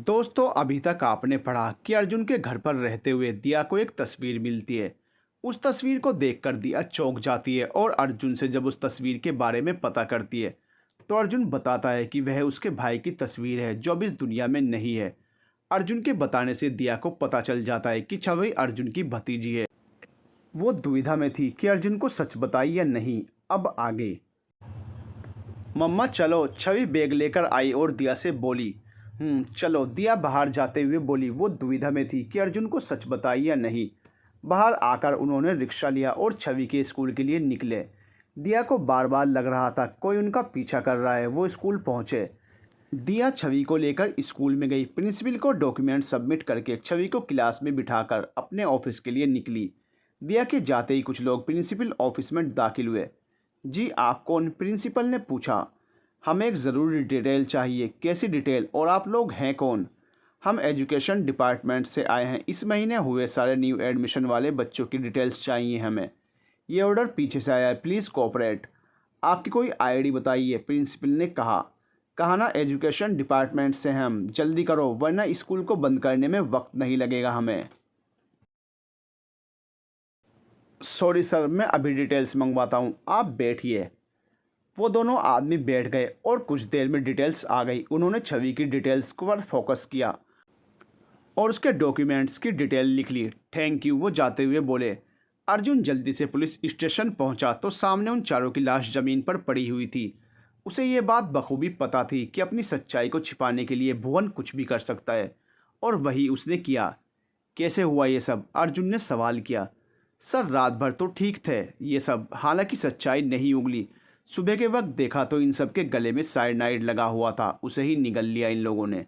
दोस्तों, अभी तक आपने पढ़ा कि अर्जुन के घर पर रहते हुए दिया को एक तस्वीर मिलती है। उस तस्वीर को देखकर दिया चौंक जाती है और अर्जुन से जब उस तस्वीर के बारे में पता करती है तो अर्जुन बताता है कि वह उसके भाई की तस्वीर है जो अब इस दुनिया में नहीं है। अर्जुन के बताने से दिया को पता चल जाता है कि छवि अर्जुन की भतीजी है। वो दुविधा में थी कि अर्जुन को सच बताई या नहीं। अब आगे। मम्मा चलो, छवि बैग लेकर आई और दिया से बोली। चलो, दिया बाहर जाते हुए बोली। वो दुविधा में थी कि अर्जुन को सच बताई या नहीं। बाहर आकर उन्होंने रिक्शा लिया और छवि के स्कूल के लिए निकले। दिया को बार बार लग रहा था कोई उनका पीछा कर रहा है। वो स्कूल पहुंचे। दिया छवि को लेकर स्कूल में गई। प्रिंसिपल को डॉक्यूमेंट सबमिट करके छवि को क्लास में बिठाकर अपने ऑफिस के लिए निकली। दिया के जाते ही कुछ लोग प्रिंसिपल ऑफिस में दाखिल हुए। जी आप कौन? प्रिंसिपल ने पूछा। हमें एक ज़रूरी डिटेल चाहिए। कैसी डिटेल? और आप लोग हैं कौन? हम एजुकेशन डिपार्टमेंट से आए हैं। इस महीने हुए सारे न्यू एडमिशन वाले बच्चों की डिटेल्स चाहिए हमें। ये ऑर्डर पीछे से आया है, प्लीज़ कोऑपरेट। आपकी कोई आईडी बताइए, प्रिंसिपल ने कहा ना एजुकेशन डिपार्टमेंट से हैं हम। जल्दी करो वरना स्कूल को बंद करने में वक्त नहीं लगेगा हमें। सॉरी सर, मैं अभी डिटेल्स मंगवाता हूँ, आप बैठिए। वो दोनों आदमी बैठ गए और कुछ देर में डिटेल्स आ गई। उन्होंने छवि की डिटेल्स पर फोकस किया और उसके डॉक्यूमेंट्स की डिटेल लिख ली। थैंक यू, वो जाते हुए बोले। अर्जुन जल्दी से पुलिस स्टेशन पहुंचा तो सामने उन चारों की लाश ज़मीन पर पड़ी हुई थी। उसे ये बात बखूबी पता थी कि अपनी सच्चाई को छिपाने के लिए भुवन कुछ भी कर सकता है, और वही उसने किया। कैसे हुआ ये सब? अर्जुन ने सवाल किया। सर, रात भर तो ठीक थे ये सब, हालांकि सच्चाई नहीं उगली। सुबह के वक्त देखा तो इन सब के गले में साइनाइड लगा हुआ था, उसे ही निगल लिया इन लोगों ने।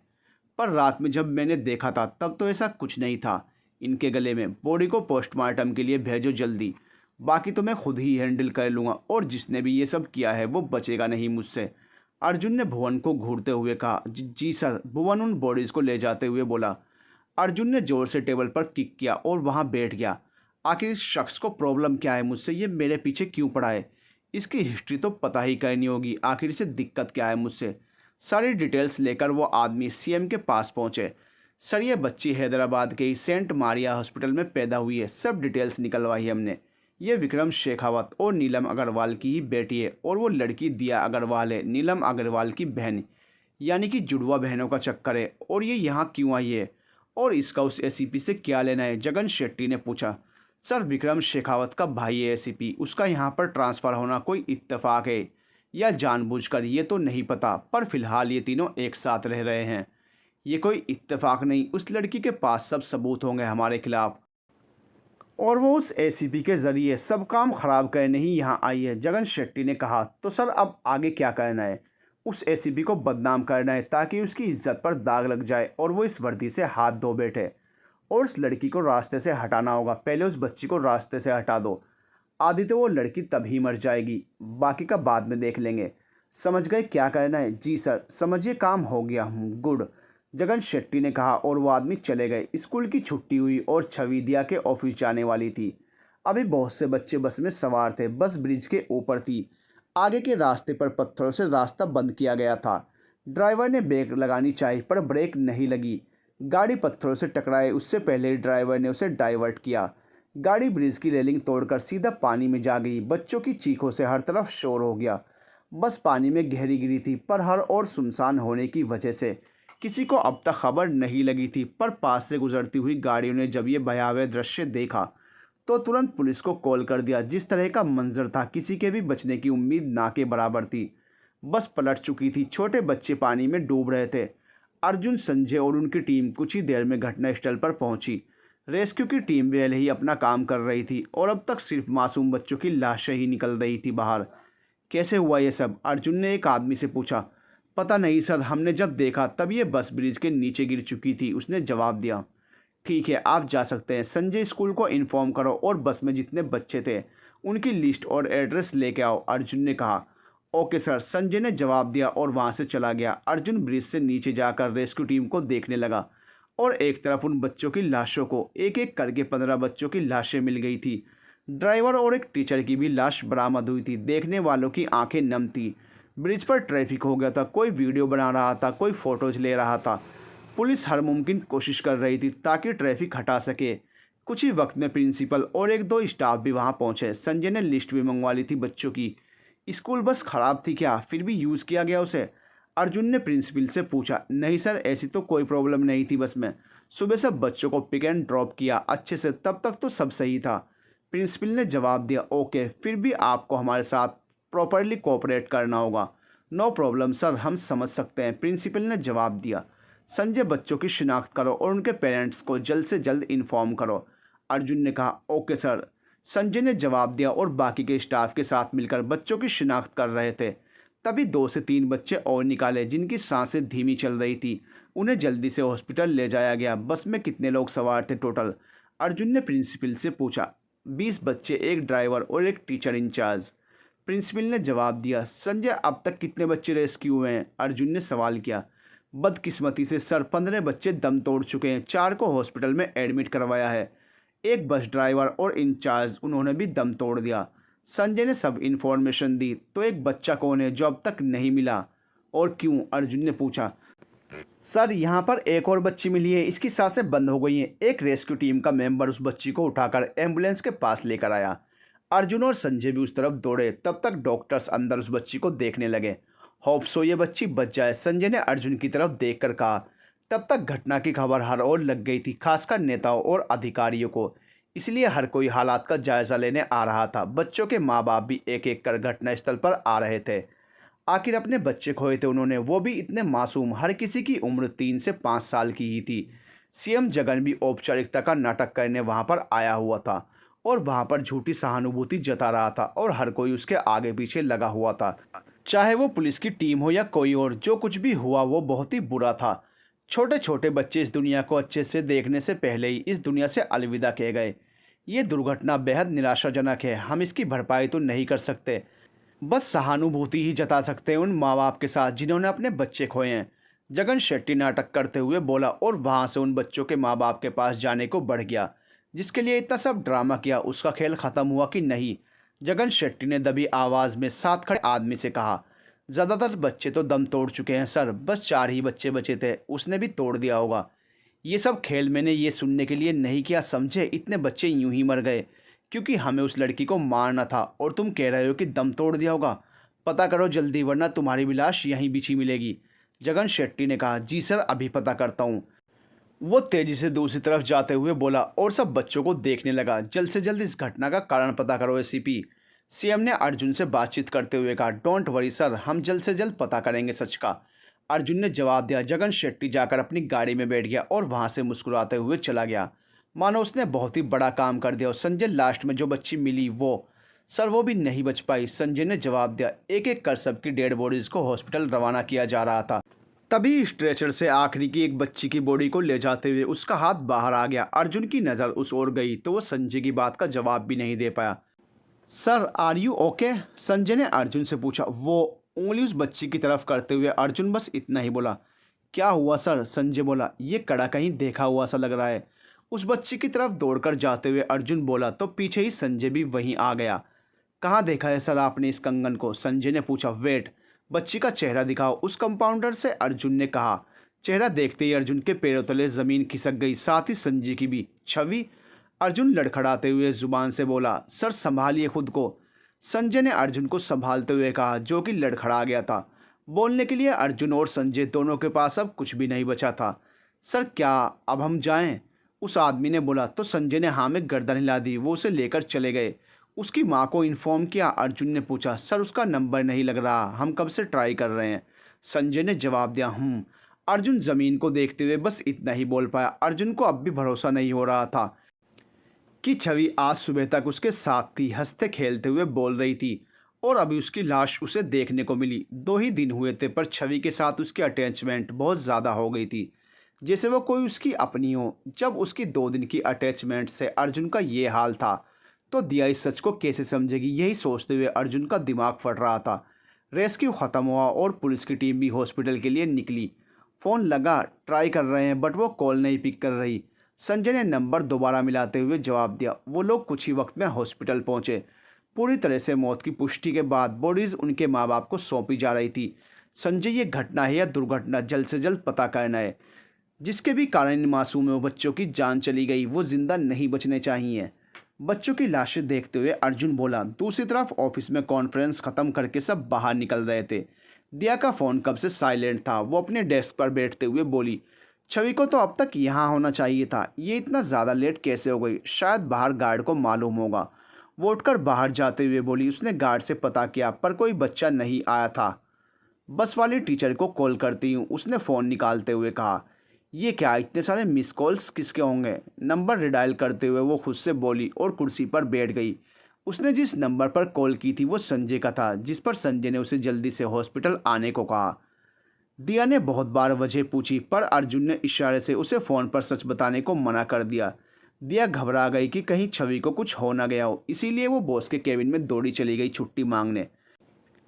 पर रात में जब मैंने देखा था तब तो ऐसा कुछ नहीं था इनके गले में। बॉडी को पोस्टमार्टम के लिए भेजो जल्दी, बाकी तो मैं खुद ही हैंडल कर लूँगा, और जिसने भी ये सब किया है वो बचेगा नहीं मुझसे। अर्जुन ने भुवन को घूरते हुए कहा। जी सर। भुवन उन बॉडीज़ को ले जाते हुए बोला। अर्जुन ने ज़ोर से टेबल पर किक किया और वहाँ बैठ गया। आखिर इस शख्स को प्रॉब्लम क्या है मुझसे? ये मेरे पीछे क्यों पड़ा है? इसकी हिस्ट्री तो पता ही करनी होगी। आखिर इसे दिक्कत क्या है मुझसे? सारी डिटेल्स लेकर वो आदमी सीएम के पास पहुंचे। सर, ये बच्ची हैदराबाद के ही सेंट मारिया हॉस्पिटल में पैदा हुई है। सब डिटेल्स निकलवाई हमने। ये विक्रम शेखावत और नीलम अग्रवाल की ही बेटी है, और वो लड़की दिया अग्रवाल है, नीलम अग्रवाल की बहन। यानी कि जुड़वा बहनों का चक्कर है। और ये यहाँ क्यों आई है और इसका उस एसीपी से क्या लेना है? जगन शेट्टी ने पूछा। सर, विक्रम शेखावत का भाई है एसीपी। उसका यहाँ पर ट्रांसफ़र होना कोई इत्तेफाक है या जानबूझकर ये तो नहीं पता, पर फिलहाल ये तीनों एक साथ रह रहे हैं। ये कोई इत्तेफाक नहीं। उस लड़की के पास सब सबूत होंगे हमारे खिलाफ, और वो उस एसीपी के ज़रिए सब काम ख़राब करने ही यहाँ आई है। जगन शेट्टी ने कहा। तो सर, अब आगे क्या करना है? उस एसीपी को बदनाम करना है ताकि उसकी इज्जत पर दाग लग जाए और वो इस वर्दी से हाथ धो बैठे। और उस लड़की को रास्ते से हटाना होगा। पहले उस बच्ची को रास्ते से हटा दो, आदि तो वो लड़की तभी मर जाएगी, बाकी का बाद में देख लेंगे। समझ गए क्या करना है? जी सर, समझिए काम हो गया। गुड, जगन शेट्टी ने कहा, और वो आदमी चले गए। स्कूल की छुट्टी हुई और छवि दिया के ऑफिस जाने वाली थी। अभी बहुत से बच्चे बस में सवार थे। बस ब्रिज के ऊपर थी। आगे के रास्ते पर पत्थरों से रास्ता बंद किया गया था। ड्राइवर ने ब्रेक लगानी चाहिए पर ब्रेक नहीं लगी। गाड़ी पत्थरों से टकराए उससे पहले ड्राइवर ने उसे डाइवर्ट किया। गाड़ी ब्रिज की रेलिंग तोड़कर सीधा पानी में जा गई। बच्चों की चीखों से हर तरफ शोर हो गया। बस पानी में गहरी गिरी थी, पर हर ओर सुनसान होने की वजह से किसी को अब तक खबर नहीं लगी थी। पर पास से गुजरती हुई गाड़ियों ने जब ये भयावह दृश्य देखा तो तुरंत पुलिस को कॉल कर दिया। जिस तरह का मंजर था, किसी के भी बचने की उम्मीद ना के बराबर थी। बस पलट चुकी थी। छोटे बच्चे पानी में डूब रहे थे। अर्जुन, संजय और उनकी टीम कुछ ही देर में घटनास्थल पर पहुंची। रेस्क्यू की टीम पहले ही अपना काम कर रही थी और अब तक सिर्फ मासूम बच्चों की लाशें ही निकल रही थी बाहर। कैसे हुआ ये सब? अर्जुन ने एक आदमी से पूछा। पता नहीं सर, हमने जब देखा तब ये बस ब्रिज के नीचे गिर चुकी थी, उसने जवाब दिया। ठीक है, आप जा सकते हैं। संजय, स्कूल को इन्फॉर्म करो और बस में जितने बच्चे थे उनकी लिस्ट और एड्रेस लेके आओ, अर्जुन ने कहा। ओके सर, संजय ने जवाब दिया और वहाँ से चला गया। अर्जुन ब्रिज से नीचे जाकर रेस्क्यू टीम को देखने लगा, और एक तरफ उन बच्चों की लाशों को एक एक करके 15 बच्चों की लाशें मिल गई थी। ड्राइवर और एक टीचर की भी लाश बरामद हुई थी। देखने वालों की आंखें नम थी। ब्रिज पर ट्रैफिक हो गया था। कोई वीडियो बना रहा था, कोई फ़ोटोज़ ले रहा था। पुलिस हर मुमकिन कोशिश कर रही थी ताकि ट्रैफिक हटा सके। कुछ ही वक्त में प्रिंसिपल और एक दो स्टाफ भी वहां पहुंचे। संजय ने लिस्ट भी मंगवा ली थी बच्चों की। स्कूल बस खराब थी क्या, फिर भी यूज़ किया गया उसे? अर्जुन ने प्रिंसिपल से पूछा। नहीं सर, ऐसी तो कोई प्रॉब्लम नहीं थी बस में। सुबह सब बच्चों को पिक एंड ड्रॉप किया अच्छे से, तब तक तो सब सही था। प्रिंसिपल ने जवाब दिया। ओके, फिर भी आपको हमारे साथ प्रॉपरली कोऑपरेट करना होगा। नो प्रॉब्लम सर, हम समझ सकते हैं, प्रिंसिपल ने जवाब दिया। संजय, बच्चों की शिनाख्त करो और उनके पेरेंट्स को जल्द से जल्द इन्फॉर्म करो, अर्जुन ने कहा। ओके सर, संजय ने जवाब दिया और बाकी के स्टाफ के साथ मिलकर बच्चों की शिनाख्त कर रहे थे। तभी 2 से 3 बच्चे और निकाले जिनकी सांसें धीमी चल रही थी। उन्हें जल्दी से हॉस्पिटल ले जाया गया। बस में कितने लोग सवार थे टोटल, अर्जुन ने प्रिंसिपल से पूछा। 20 बच्चे, एक ड्राइवर और एक टीचर इंचार्ज, प्रिंसिपल ने जवाब दिया। संजय, अब तक कितने बच्चे रेस्क्यू हुए हैं, अर्जुन ने सवाल किया। बदकिस्मती से सर 15 बच्चे दम तोड़ चुके हैं, 4 को हॉस्पिटल में एडमिट करवाया है। एक बस ड्राइवर और इंचार्ज, उन्होंने भी दम तोड़ दिया। संजय ने सब इन्फॉर्मेशन दी। तो एक बच्चा कौन है जो अब तक नहीं मिला और क्यों, अर्जुन ने पूछा। सर, यहाँ पर एक और बच्ची मिली है, इसकी सांसें बंद हो गई हैं। एक रेस्क्यू टीम का मेंबर उस बच्ची को उठाकर एम्बुलेंस के पास लेकर आया। अर्जुन और संजय भी उस तरफ दौड़े। तब तक डॉक्टर्स अंदर उस बच्ची को देखने लगे। होप सो ये बच्ची बच जाए, संजय ने अर्जुन की तरफ देखकर कहा। तब तक घटना की खबर हर ओर लग गई थी, खासकर नेताओं और अधिकारियों को। इसलिए हर कोई हालात का जायजा लेने आ रहा था। बच्चों के माँ बाप भी एक एक कर घटनास्थल पर आ रहे थे। आखिर अपने बच्चे खोए थे उन्होंने, वो भी इतने मासूम। हर किसी की उम्र 3 से 5 साल की ही थी। सीएम जगन भी औपचारिकता का नाटक करने वहां पर आया हुआ था और वहां पर झूठी सहानुभूति जता रहा था और हर कोई उसके आगे पीछे लगा हुआ था। चाहे वो पुलिस की टीम हो या कोई और, जो कुछ भी हुआ वो बहुत ही बुरा था। छोटे छोटे बच्चे इस दुनिया को अच्छे से देखने से पहले ही इस दुनिया से अलविदा कह गए। ये दुर्घटना बेहद निराशाजनक है। हम इसकी भरपाई तो नहीं कर सकते, बस सहानुभूति ही जता सकते हैं उन माँ बाप के साथ जिन्होंने अपने बच्चे खोए हैं, जगन शेट्टी नाटक करते हुए बोला और वहाँ से उन बच्चों के माँ बाप के पास जाने को बढ़ गया। जिसके लिए इतना सब ड्रामा किया, उसका खेल ख़त्म हुआ कि नहीं, जगन शेट्टी ने दबी आवाज़ में साथ खड़े आदमी से कहा। ज़्यादातर बच्चे तो दम तोड़ चुके हैं सर, बस 4 ही बच्चे बचे थे, उसने भी तोड़ दिया होगा। ये सब खेल मैंने ये सुनने के लिए नहीं किया समझे, इतने बच्चे यूं ही मर गए क्योंकि हमें उस लड़की को मारना था और तुम कह रहे हो कि दम तोड़ दिया होगा। पता करो जल्दी, वरना तुम्हारी भी लाश यहीं बिछी मिलेगी, जगन शेट्टी ने कहा। जी सर, अभी पता करता हूँ, वो तेज़ी से दूसरी तरफ जाते हुए बोला और सब बच्चों को देखने लगा। जल्द से जल्द इस घटना का कारण पता करो एसीपी, सीएम ने अर्जुन से बातचीत करते हुए कहा। डोंट वरी सर, हम जल्द से जल्द पता करेंगे सच का, अर्जुन ने जवाब दिया। जगन शेट्टी जाकर अपनी गाड़ी में बैठ गया और वहां से मुस्कुराते हुए चला गया, मानो उसने बहुत ही बड़ा काम कर दिया। और संजय, लास्ट में जो बच्ची मिली वो सर, वो भी नहीं बच पाई, संजय ने जवाब दिया। एक एक कर सबकी डेड बॉडीज़ को हॉस्पिटल रवाना किया जा रहा था। तभी स्ट्रेचर से आखिरी की एक बच्ची की बॉडी को ले जाते हुए उसका हाथ बाहर आ गया। अर्जुन की नज़र उस ओर गई तो वो संजय की बात का जवाब भी नहीं दे पाया। Sir, are you okay, Sanjay ने अर्जुन से पूछा। वो उंगली उस बच्ची की तरफ करते हुए अर्जुन बस इतना ही बोला। क्या हुआ सर, संजय बोला। ये कड़ा कहीं देखा हुआ सा लग रहा है, उस बच्ची की तरफ दौड़कर जाते हुए अर्जुन बोला तो पीछे ही संजय भी वहीं आ गया। कहाँ देखा है सर आपने इस कंगन को, संजय ने पूछा। वेट, बच्ची का चेहरा दिखाओ, उस कंपाउंडर से अर्जुन ने कहा। चेहरा देखते ही अर्जुन के पैरों तले ज़मीन खिसक गई, साथ ही संजय की भी। छवि, अर्जुन लड़खड़ाते हुए जुबान से बोला। सर संभालिए खुद को, संजय ने अर्जुन को संभालते हुए कहा, जो कि लड़खड़ा गया था। बोलने के लिए अर्जुन और संजय दोनों के पास अब कुछ भी नहीं बचा था। सर, क्या अब हम जाएं, उस आदमी ने बोला तो संजय ने हाँ में गर्दन हिला दी। वो उसे लेकर चले गए। उसकी माँ को इन्फॉर्म किया, अर्जुन ने पूछा। सर, उसका नंबर नहीं लग रहा, हम कब से ट्राई कर रहे हैं, संजय ने जवाब दिया। अर्जुन ज़मीन को देखते हुए बस इतना ही बोल पाया। अर्जुन को अब भी भरोसा नहीं हो रहा था कि छवि आज सुबह तक उसके साथ थी, हंसते खेलते हुए बोल रही थी और अभी उसकी लाश उसे देखने को मिली। 2 ही दिन हुए थे पर छवि के साथ उसकी अटैचमेंट बहुत ज़्यादा हो गई थी, जैसे वो कोई उसकी अपनी हो। जब उसकी 2 दिन की अटैचमेंट से अर्जुन का ये हाल था तो दिया इस सच को कैसे समझेगी, यही सोचते हुए अर्जुन का दिमाग फट रहा था। रेस्क्यू ख़त्म हुआ और पुलिस की टीम भी हॉस्पिटल के लिए निकली। फ़ोन लगा, ट्राई कर रहे हैं बट वो कॉल नहीं पिक कर रही। संजय ने नंबर दोबारा मिलाते हुए जवाब दिया। वो लोग कुछ ही वक्त में हॉस्पिटल पहुंचे। पूरी तरह से मौत की पुष्टि के बाद बॉडीज़ उनके माँ बाप को सौंपी जा रही थी। संजय, ये घटना है या दुर्घटना, जल्द से जल्द पता करना है। जिसके भी कारण इन मासूम बच्चों की जान चली गई, वो जिंदा नहीं बचने चाहिए। बच्चों की लाशें देखते हुए अर्जुन बोला। दूसरी तरफ ऑफिस में कॉन्फ्रेंस खत्म करके सब बाहर निकल रहे थे। दिया का फ़ोन कब से साइलेंट था। वो अपने डेस्क पर बैठते हुए बोली, छवि को तो अब तक यहाँ होना चाहिए था, ये इतना ज़्यादा लेट कैसे हो गई? शायद बाहर गार्ड को मालूम होगा। वो उठकर बाहर जाते हुए बोली, उसने गार्ड से पता किया पर कोई बच्चा नहीं आया था। बस वाली टीचर को कॉल करती हूँ, उसने फ़ोन निकालते हुए कहा। ये क्या, इतने सारे मिस कॉल्स किसके होंगे? नंबर रिडायल करते हुए वो खुद से बोली और कुर्सी पर बैठ गई। उसने जिस नंबर पर कॉल की थी वो संजय का था, जिस पर संजय ने उसे जल्दी से हॉस्पिटल आने को कहा। दिया ने बहुत बार वजह पूछी पर अर्जुन ने इशारे से उसे फ़ोन पर सच बताने को मना कर दिया। दिया घबरा गई कि कहीं छवि को कुछ हो ना गया हो, इसीलिए वो बॉस के केबिन में दौड़ी चली गई छुट्टी मांगने।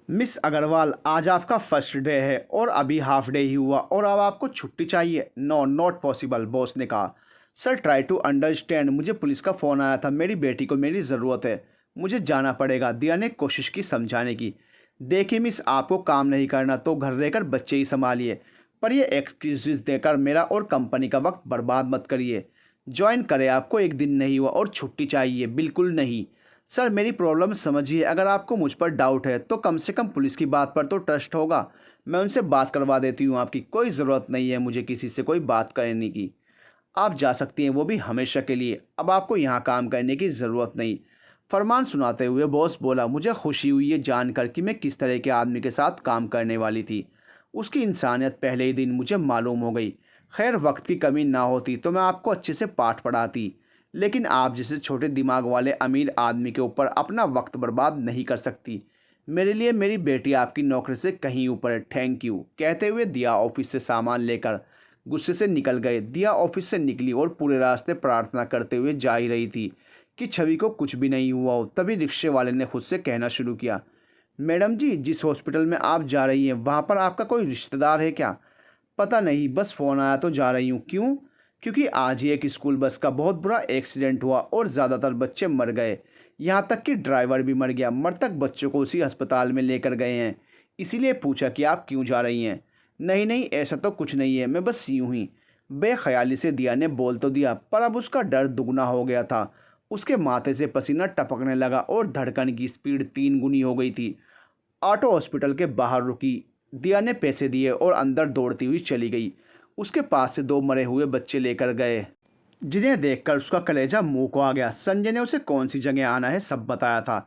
मिस अग्रवाल, आज आपका फर्स्ट डे है और अभी हाफ डे ही हुआ और अब आपको छुट्टी चाहिए? नो, नॉट पॉसिबल, बॉस ने कहा। सर, ट्राई टू अंडरस्टैंड, मुझे पुलिस का फ़ोन आया था, मेरी बेटी को मेरी ज़रूरत है, मुझे जाना पड़ेगा। दिया ने कोशिश की समझाने की। देखिए मिस, आपको काम नहीं करना तो घर रहकर बच्चे ही संभालिए, पर ये एक्सक्यूज़ देकर मेरा और कंपनी का वक्त बर्बाद मत करिए। ज्वाइन करें, आपको एक दिन नहीं हुआ और छुट्टी चाहिए? बिल्कुल नहीं। सर, मेरी प्रॉब्लम समझिए, अगर आपको मुझ पर डाउट है तो कम से कम पुलिस की बात पर तो ट्रस्ट होगा। मैं उनसे बात करवा देती हूँ आपकी, कोई ज़रूरत नहीं है मुझे किसी से कोई बात करने की। आप जा सकती हैं, वो भी हमेशा के लिए। अब आपको यहाँ काम करने की ज़रूरत नहीं। फरमान सुनाते हुए बॉस बोला, मुझे खुशी हुई ये जानकर कि मैं किस तरह के आदमी के साथ काम करने वाली थी। उसकी इंसानियत पहले ही दिन मुझे मालूम हो गई। खैर, वक्त की कमी ना होती तो मैं आपको अच्छे से पाठ पढ़ाती, लेकिन आप जैसे छोटे दिमाग वाले अमीर आदमी के ऊपर अपना वक्त बर्बाद नहीं कर सकती। मेरे लिए मेरी बेटी आपकी नौकरी से कहीं ऊपर है। थैंक यू, कहते हुए दिया ऑफिस से सामान लेकर गुस्से से निकल गए। दिया ऑफिस से निकली और पूरे रास्ते प्रार्थना करते हुए जा ही रही थी कि छवि को कुछ भी नहीं हुआ हो। तभी रिक्शे वाले ने खुद से कहना शुरू किया, मैडम जी, जिस हॉस्पिटल में आप जा रही हैं वहाँ पर आपका कोई रिश्तेदार है क्या? पता नहीं, बस फ़ोन आया तो जा रही हूँ। क्यों? क्योंकि आज ही एक स्कूल बस का बहुत बुरा एक्सीडेंट हुआ और ज़्यादातर बच्चे मर गए, यहाँ तक कि ड्राइवर भी मर गया। मृतक बच्चों को उसी अस्पताल में लेकर गए हैं, इसीलिए पूछा कि आप क्यों जा रही हैं। नहीं नहीं, ऐसा तो कुछ नहीं है, मैं बस यूँ ही। बेख्याली से दिया ने बोल तो दिया, पर अब उसका डर दुगना हो गया था। उसके माथे से पसीना टपकने लगा और धड़कन की स्पीड 3 गुनी हो गई थी। ऑटो हॉस्पिटल के बाहर रुकी। दिया ने पैसे दिए और अंदर दौड़ती हुई चली गई। उसके पास से 2 मरे हुए बच्चे लेकर गए, जिन्हें देखकर उसका कलेजा मुंह को आ गया। संजय ने उसे कौन सी जगह आना है सब बताया था।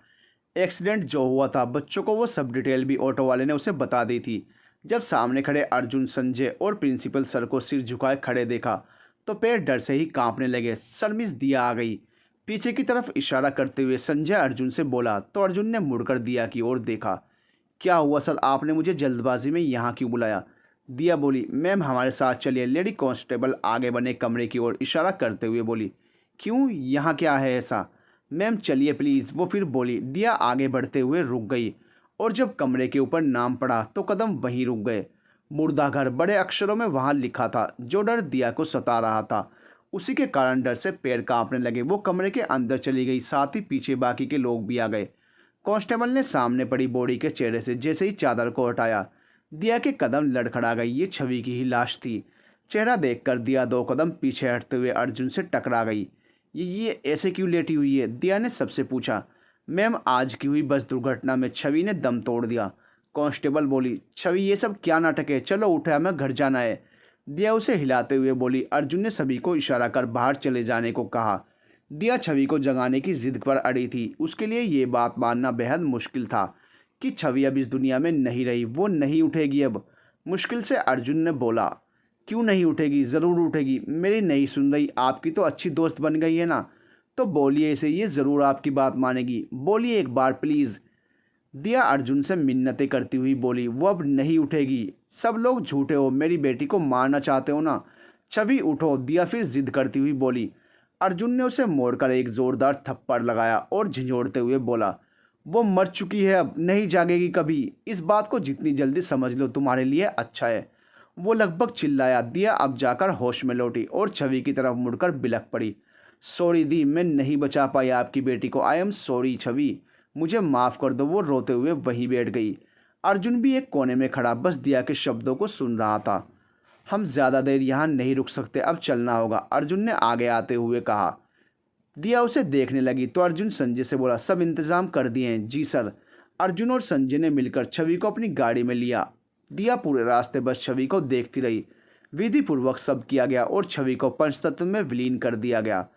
एक्सीडेंट जो हुआ था बच्चों को वो सब डिटेल भी ऑटो वाले ने उसे बता दी थी। जब सामने खड़े अर्जुन, संजय और प्रिंसिपल सर को सिर झुकाए खड़े देखा तो पैर डर से ही कांपने लगे। सर, मिस दिया आ गई, पीछे की तरफ इशारा करते हुए संजय अर्जुन से बोला तो अर्जुन ने मुड़कर दिया की ओर देखा। क्या हुआ सर, आपने मुझे जल्दबाजी में यहाँ क्यों बुलाया? दिया बोली, मैम हमारे साथ चलिए। लेडी कांस्टेबल आगे बने कमरे की ओर इशारा करते हुए बोली, क्यों, यहाँ क्या है ऐसा? मैम चलिए प्लीज़, वो फिर बोली। दिया आगे बढ़ते हुए रुक गई और जब कमरे के ऊपर नाम पड़ा तो कदम वहीं रुक गए। मुर्दा घर बड़े अक्षरों में वहाँ लिखा था। जो डर दिया को सता रहा था, उसी के कारण डर से पैर कांपने लगे। वो कमरे के अंदर चली गई, साथ ही पीछे बाकी के लोग भी आ गए। कांस्टेबल ने सामने पड़ी बॉडी के चेहरे से जैसे ही चादर को हटाया, दिया के कदम लड़खड़ा गई। ये छवि की ही लाश थी। चेहरा देखकर दिया 2 कदम पीछे हटते हुए अर्जुन से टकरा गई। ये ऐसे क्यों लेटी हुई है? दिया ने सबसे पूछा। मैम, आज की हुई बस दुर्घटना में छवि ने दम तोड़ दिया। कांस्टेबल बोली, छवि ये सब क्या नाटक है? चलो उठे, हमें घर जाना है। दिया उसे हिलाते हुए बोली। अर्जुन ने सभी को इशारा कर बाहर चले जाने को कहा। दिया छवि को जगाने की जिद पर अड़ी थी। उसके लिए ये बात मानना बेहद मुश्किल था कि छवि अब इस दुनिया में नहीं रही, वो नहीं उठेगी अब। मुश्किल से अर्जुन ने बोला, क्यों नहीं उठेगी? ज़रूर उठेगी। मेरी नहीं सुन रही? आपकी तो अच्छी दोस्त बन गई है ना, तो बोलिए इसे, ये ज़रूर आपकी बात मानेगी। बोलिए एक बार प्लीज़। दिया अर्जुन से मिन्नतें करती हुई बोली, वो अब नहीं उठेगी। सब लोग झूठे हो, मेरी बेटी को मारना चाहते हो ना। छवि उठो। दिया फिर जिद करती हुई बोली। अर्जुन ने उसे मोड़कर एक ज़ोरदार थप्पड़ लगाया और झिझोड़ते हुए बोला, वो मर चुकी है, अब नहीं जागेगी कभी। इस बात को जितनी जल्दी समझ लो तुम्हारे लिए अच्छा है। वो लगभग चिल्लाया। दिया अब जाकर होश में लौटी और छवि की तरफ मुड़कर बिलख पड़ी। सॉरी दी, मैं नहीं बचा पाई आपकी बेटी को। आई एम सॉरी छवि, मुझे माफ़ कर दो। वो रोते हुए वहीं बैठ गई। अर्जुन भी एक कोने में खड़ा बस दिया के शब्दों को सुन रहा था। हम ज़्यादा देर यहाँ नहीं रुक सकते, अब चलना होगा, अर्जुन ने आगे आते हुए कहा। दिया उसे देखने लगी तो अर्जुन संजय से बोला, सब इंतज़ाम कर दिए हैं? जी सर। अर्जुन और संजय ने मिलकर छवि को अपनी गाड़ी में लिया। दिया पूरे रास्ते बस छवि को देखती रही। विधि पूर्वक सब किया गया और छवि को पंचतत्व में विलीन कर दिया गया।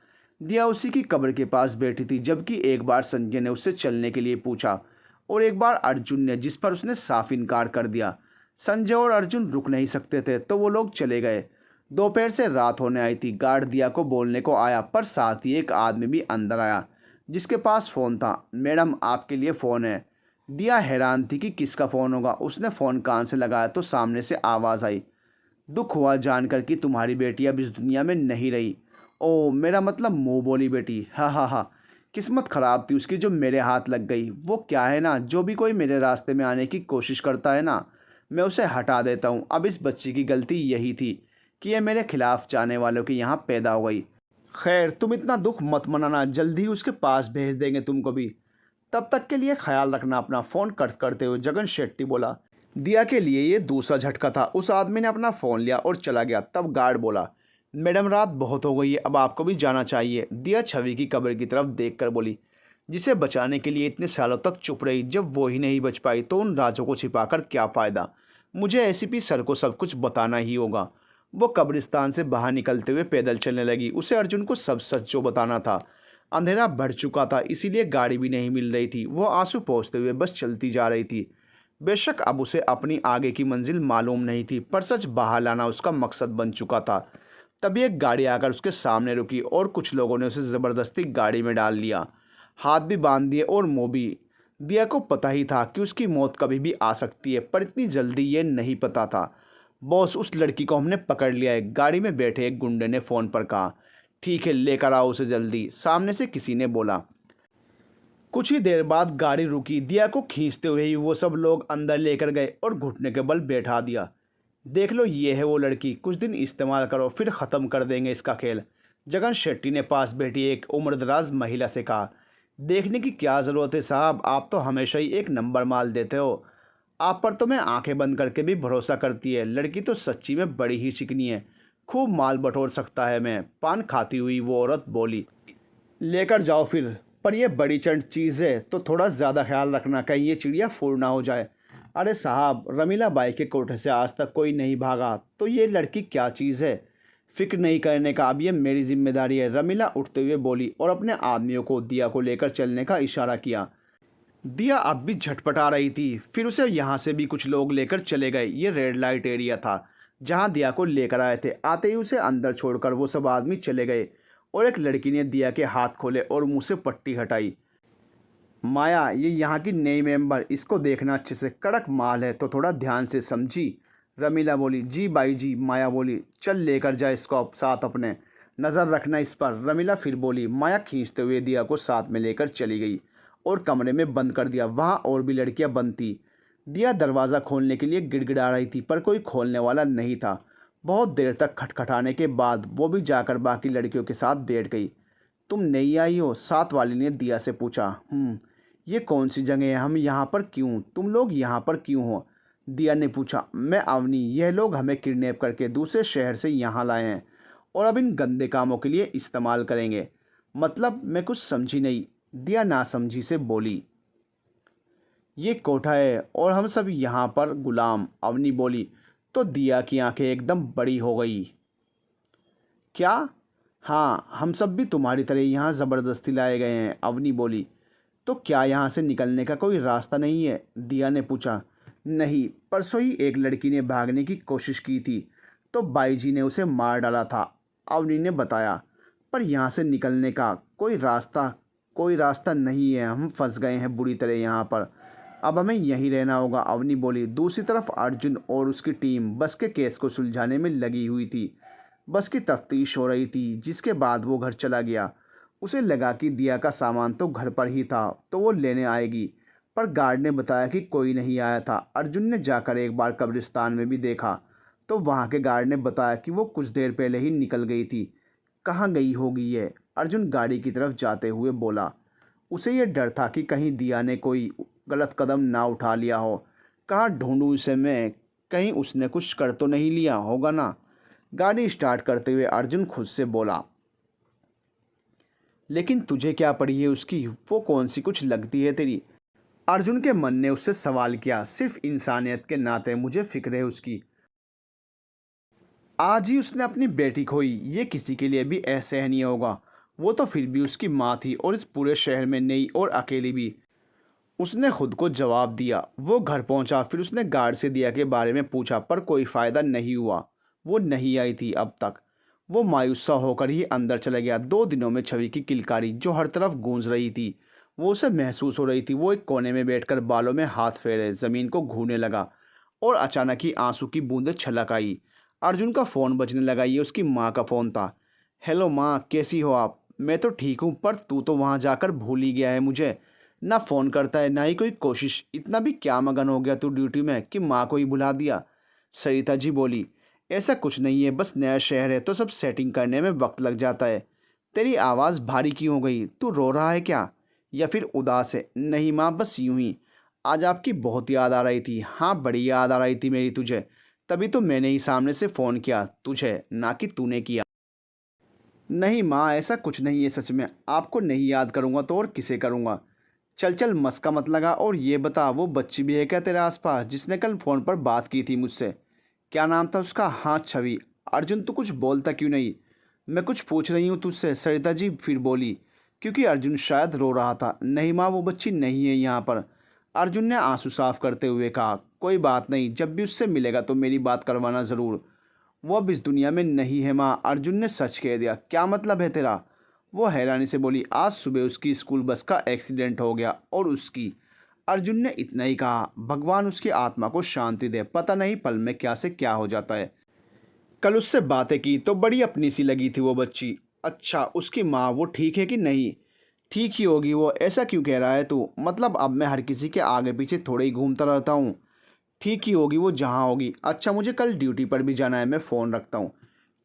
दिया उसी की कब्र के पास बैठी थी, जबकि एक बार संजय ने उससे चलने के लिए पूछा और एक बार अर्जुन ने, जिस पर उसने साफ इनकार कर दिया। संजय और अर्जुन रुक नहीं सकते थे तो वो लोग चले गए। दोपहर से रात होने आई थी। गार्ड दिया को बोलने को आया, पर साथ ही एक आदमी भी अंदर आया जिसके पास फ़ोन था। मैडम, आपके लिए फ़ोन है। दिया हैरान थी कि किसका फ़ोन होगा। उसने फ़ोन कान से लगाया तो सामने से आवाज़ आई, दुख हुआ जानकर कि तुम्हारी बेटी अब इस दुनिया में नहीं रही। ओ, मेरा मतलब मुँह बोली बेटी। हा हा हा, किस्मत ख़राब थी उसकी जो मेरे हाथ लग गई। वो क्या है ना, जो भी कोई मेरे रास्ते में आने की कोशिश करता है ना, मैं उसे हटा देता हूँ। अब इस बच्ची की गलती यही थी कि ये मेरे खिलाफ जाने वालों के यहाँ पैदा हो गई। खैर, तुम इतना दुख मत मनाना, जल्दी ही उसके पास भेज देंगे तुमको भी। तब तक के लिए ख्याल रखना अपना। फ़ोन कट करते हुए जगन शेट्टी बोला। दिया के लिए ये दूसरा झटका था। उस आदमी ने अपना फ़ोन लिया और चला गया। तब गार्ड बोला, मैडम रात बहुत हो गई है, अब आपको भी जाना चाहिए। दिया छवि की कब्र की तरफ देखकर बोली, जिसे बचाने के लिए इतने सालों तक चुप रही, जब वो ही नहीं बच पाई तो उन राजों को छिपाकर क्या फ़ायदा। मुझे एसीपी सर को सब कुछ बताना ही होगा। वो कब्रिस्तान से बाहर निकलते हुए पैदल चलने लगी। उसे अर्जुन को सब सच जो बताना था। अंधेरा बढ़ चुका था, इसीलिए गाड़ी भी नहीं मिल रही थी। वो आंसू पोंछते हुए बस चलती जा रही थी। बेशक अब उसे अपनी आगे की मंजिल मालूम नहीं थी, पर सच बाहर लाना उसका मकसद बन चुका था। तभी एक गाड़ी आकर उसके सामने रुकी और कुछ लोगों ने उसे ज़बरदस्ती गाड़ी में डाल लिया, हाथ भी बांध दिए और मुँह भी। दिया को पता ही था कि उसकी मौत कभी भी आ सकती है, पर इतनी जल्दी ये नहीं पता था। बॉस, उस लड़की को हमने पकड़ लिया है। गाड़ी में बैठे एक गुंडे ने फ़ोन पर कहा। ठीक है, लेकर आओ उसे जल्दी, सामने से किसी ने बोला। कुछ ही देर बाद गाड़ी रुकी। दिया को खींचते हुए ही वो सब लोग अंदर लेकर गए और घुटने के बल बैठा दिया। देख लो, ये है वो लड़की, कुछ दिन इस्तेमाल करो फिर ख़त्म कर देंगे इसका खेल। जगन शेट्टी ने पास बैठी एक उम्रदराज महिला से कहा। देखने की क्या ज़रूरत है साहब, आप तो हमेशा ही एक नंबर माल देते हो। आप पर तो मैं आंखें बंद करके भी भरोसा करती है। लड़की तो सच्ची में बड़ी ही चिकनी है, खूब माल बटोर सकता है मैं। पान खाती हुई वो औरत बोली। लेकर जाओ फिर, पर यह बड़ी चंड चीज़ है तो थोड़ा ज़्यादा ख्याल रखना, कहीं ये चिड़िया फूल ना हो जाए। अरे साहब, रमीला बाई के कोठे से आज तक कोई नहीं भागा तो ये लड़की क्या चीज़ है। फिक्र नहीं करने का, अब ये मेरी जिम्मेदारी है। रमीला उठते हुए बोली और अपने आदमियों को दिया को लेकर चलने का इशारा किया। दिया अब भी झटपटा रही थी। फिर उसे यहाँ से भी कुछ लोग लेकर चले गए। ये रेड लाइट एरिया था जहाँ दिया को लेकर आए थे। आते ही उसे अंदर छोड़कर वो सब आदमी चले गए और एक लड़की ने दिया के हाथ खोले और मुंह से पट्टी हटाई। माया, ये यहाँ की नई मेंबर, इसको देखना अच्छे से, कड़क माल है तो थोड़ा ध्यान से समझी। रमीला बोली। जी बाई जी। माया बोली। चल लेकर जा इसको अब साथ अपने, नज़र रखना इस पर। रमीला फिर बोली। माया खींचते हुए दिया को साथ में लेकर चली गई और कमरे में बंद कर दिया। वहाँ और भी लड़कियाँ बंद थी। दिया दरवाज़ा खोलने के लिए गिड़गिड़ा रही थी, पर कोई खोलने वाला नहीं था। बहुत देर तक खटखटाने के बाद वो भी जाकर बाकी लड़कियों के साथ बैठ गई। तुम नई आई हो? साथ वाली ने दिया से पूछा। ये कौन सी जगह है? हम यहाँ पर क्यों? तुम लोग यहाँ पर क्यों हो? दिया ने पूछा। मैं अवनी, यह लोग हमें किडनैप करके दूसरे शहर से यहाँ लाए हैं और अब इन गंदे कामों के लिए इस्तेमाल करेंगे। मतलब मैं कुछ समझी नहीं, दिया नासमझी से बोली। ये कोठा है और हम सब यहाँ पर गुलाम, अवनी बोली। तो दिया की आंखें एकदम बड़ी हो गई। क्या? हाँ, हम सब भी तुम्हारी तरह यहाँ ज़बरदस्ती लाए गए हैं, अवनी बोली। तो क्या यहाँ से निकलने का कोई रास्ता नहीं है? दिया ने पूछा। नहीं, परसों ही एक लड़की ने भागने की कोशिश की थी तो बाई जी ने उसे मार डाला था, अवनी ने बताया। पर यहाँ से निकलने का कोई रास्ता नहीं है। हम फंस गए हैं बुरी तरह यहाँ पर, अब हमें यहीं रहना होगा, अवनी बोली। दूसरी तरफ अर्जुन और उसकी टीम बस के केस को सुलझाने में लगी हुई थी। बस की तफ्तीश हो रही थी, जिसके बाद वो घर चला गया। उसे लगा कि दिया का सामान तो घर पर ही था तो वो लेने आएगी, पर गार्ड ने बताया कि कोई नहीं आया था। अर्जुन ने जाकर एक बार कब्रिस्तान में भी देखा तो वहाँ के गार्ड ने बताया कि वो कुछ देर पहले ही निकल गई थी। कहाँ गई होगी ये? अर्जुन गाड़ी की तरफ जाते हुए बोला। उसे ये डर था कि कहीं दिया ने कोई गलत कदम ना उठा लिया हो। कहाँ ढूंढूं इसे मैं? कहीं उसने कुछ कर तो नहीं लिया होगा ना। गाड़ी स्टार्ट करते हुए अर्जुन खुद से बोला, लेकिन तुझे क्या पड़ी है उसकी, वो कौन सी कुछ लगती है तेरी। अर्जुन के मन ने उससे सवाल किया, सिर्फ इंसानियत के नाते मुझे फिक्र है उसकी। आज ही उसने अपनी बेटी खोई, ये किसी के लिए भी असहनीय होगा। वो तो फिर भी उसकी माँ थी और इस पूरे शहर में नई और अकेली भी। उसने खुद को जवाब दिया। वो घर पहुंचा, फिर उसने गार्ड से दिया के बारे में पूछा, पर कोई फ़ायदा नहीं हुआ। वो नहीं आई थी अब तक। वो मायूस सा होकर ही अंदर चला गया। 2 दिनों में छवि की किलकारी जो हर तरफ गूंज रही थी, वो उसे महसूस हो रही थी। वो एक कोने में बैठकर बालों में हाथ फेरे ज़मीन को घूरने लगा और अचानक ही आंसू की बूंदें छलक आई। अर्जुन का फ़ोन बजने लगा। ये उसकी माँ का फ़ोन था। हेलो माँ, कैसी हो आप। मैं तो ठीक हूँ, पर तू तो वहाँ जाकर भूल ही गया है मुझे। ना फ़ोन करता है ना ही कोई कोशिश। इतना भी क्या मगन हो गया तू ड्यूटी में कि माँ को ही भुला दिया। सरिता जी बोली, ऐसा कुछ नहीं है, बस नया शहर है तो सब सेटिंग करने में वक्त लग जाता है। तेरी आवाज़ भारी क्यों हो गई, तू रो रहा है क्या, या फिर उदास है। नहीं माँ, बस यूं ही। आज आपकी बहुत याद आ रही थी। हाँ, बड़ी याद आ रही थी मेरी तुझे, तभी तो मैंने ही सामने से फ़ोन किया तुझे, ना कि तूने किया। नहीं माँ, ऐसा कुछ नहीं है, सच में आपको नहीं याद करूँगा तो और किसे करूँगा। चल चल, मस्का मत लगा। और ये बता, वो बच्ची भी है क्या तेरे आसपास जिसने कल फ़ोन पर बात की थी मुझसे। क्या नाम था उसका। हाँ, छवि। अर्जुन, तू कुछ बोलता क्यों नहीं। मैं कुछ पूछ रही हूँ तुझसे, सरिता जी फिर बोली, क्योंकि अर्जुन शायद रो रहा था। नहीं माँ, वो बच्ची नहीं है यहाँ पर। अर्जुन ने आंसू साफ करते हुए कहा। कोई बात नहीं, जब भी उससे मिलेगा तो मेरी बात करवाना ज़रूर। वो अब इस दुनिया में नहीं है माँ। अर्जुन ने सच कह दिया। क्या मतलब है तेरा। वो हैरानी से बोली, आज सुबह उसकी स्कूल बस का एक्सीडेंट हो गया और उसकी। अर्जुन ने इतना ही कहा। भगवान उसकी आत्मा को शांति दे। पता नहीं पल में क्या से क्या हो जाता है। कल उससे बातें की तो बड़ी अपनी सी लगी थी वो बच्ची। अच्छा, उसकी माँ वो ठीक है कि नहीं। ठीक ही होगी वो, ऐसा क्यों कह रहा है तू। मतलब अब मैं हर किसी के आगे पीछे थोड़े ही घूमता रहता हूँ। ठीक ही होगी वो जहाँ होगी। अच्छा, मुझे कल ड्यूटी पर भी जाना है, मैं फ़ोन रखता हूँ।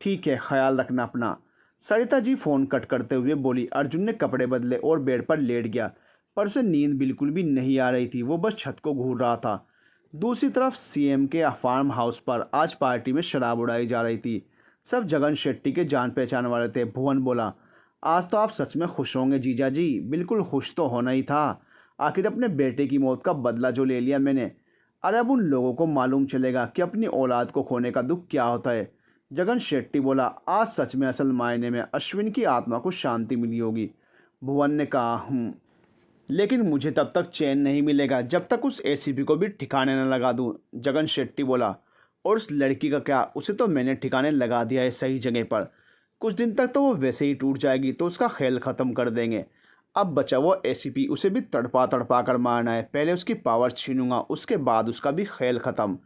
ठीक है, ख्याल रखना अपना। सरिता जी फ़ोन कट करते हुए बोली। अर्जुन ने कपड़े बदले और बेड पर लेट गया, पर उसे नींद बिल्कुल भी नहीं आ रही थी। वो बस छत को घूर रहा था। दूसरी तरफ सीएम के फार्म हाउस पर आज पार्टी में शराब उड़ाई जा रही थी। सब जगन शेट्टी के जान पहचान वाले थे। भुवन बोला, आज तो आप सच में खुश होंगे जीजा जी। बिल्कुल खुश तो होना ही था। आखिर अपने बेटे की मौत का बदला जो ले लिया मैंने। अरे अब उन लोगों को मालूम चलेगा कि अपनी औलाद को खोने का दुख क्या होता है। जगन शेट्टी बोला, आज सच में असल मायने में अश्विन की आत्मा को शांति मिली होगी। भुवन ने कहा, लेकिन मुझे तब तक चैन नहीं मिलेगा जब तक उस एसीपी को भी ठिकाने न लगा दूं। जगन शेट्टी बोला, और उस लड़की का क्या, उसे तो मैंने ठिकाने लगा दिया है सही जगह पर। कुछ दिन तक तो वो वैसे ही टूट जाएगी, तो उसका खेल ख़त्म कर देंगे। अब बचा वो एसीपी, उसे भी तड़पा तड़पा कर मारना है। पहले उसकी पावर छीनूंगा, उसके बाद उसका भी खेल ख़त्म।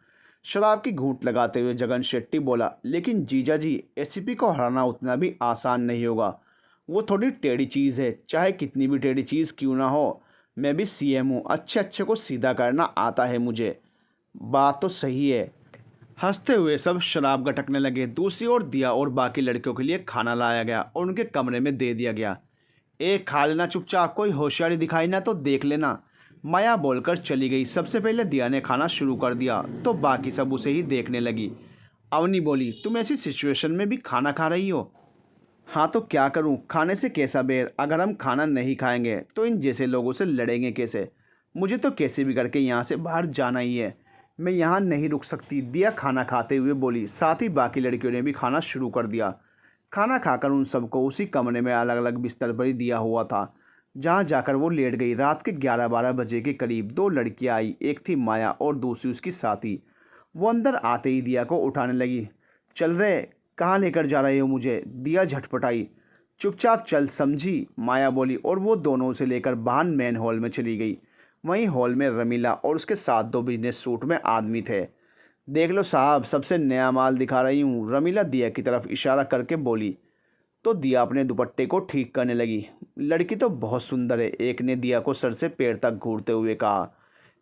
शराब की घूंट लगाते हुए जगन शेट्टी बोला, लेकिन जीजा जी, एसीपी को हराना उतना भी आसान नहीं होगा। वो थोड़ी टेढ़ी चीज़ है, चाहे कितनी भी टेढ़ी चीज़ क्यों ना हो। मैं भी सीएम हूँ, अच्छे अच्छे को सीधा करना आता है मुझे। बात तो सही है। हंसते हुए सब शराब गटकने लगे। दूसरी ओर दिया और बाकी लड़कियों के लिए खाना लाया गया और उनके कमरे में दे दिया गया। एक खा लेना चुपचाप, कोई होशियारी दिखाई ना तो देख लेना। माया बोलकर चली गई। सबसे पहले दिया ने खाना शुरू कर दिया तो बाकी सब उसे ही देखने लगी। अवनी बोली, तुम ऐसी सिचुएशन में भी खाना खा रही हो। हाँ तो क्या करूं, खाने से कैसा बेर। अगर हम खाना नहीं खाएंगे तो इन जैसे लोगों से लड़ेंगे कैसे। मुझे तो कैसे भी करके यहाँ से बाहर जाना ही है। मैं यहाँ नहीं रुक सकती। दिया खाना खाते हुए बोली। साथ ही बाकी लड़कियों ने भी खाना शुरू कर दिया। खाना खाकर उन सबको उसी कमरे में अलग अलग बिस्तर पर ही दिया हुआ था, जहाँ जाकर वो लेट गई। रात के 11-12 बजे के करीब 2 लड़कियाँ आई। एक थी माया और दूसरी उसकी साथी। वो अंदर आते ही दिया को उठाने लगी। चल रहे, कहाँ लेकर जा रहे हो मुझे। दिया झटपटाई। चुपचाप चल, समझी, माया बोली और वो दोनों उसे लेकर बाहर मेन हॉल में चली गई। वहीं हॉल में रमीला और उसके साथ 2 बिजनेस सूट में आदमी थे। देख लो साहब, सबसे नया माल दिखा रही हूँ, रमीला दिया की तरफ इशारा करके बोली। तो दिया अपने दुपट्टे को ठीक करने लगी। लड़की तो बहुत सुंदर है, एक ने दिया को सर से पैर तक घूरते हुए कहा।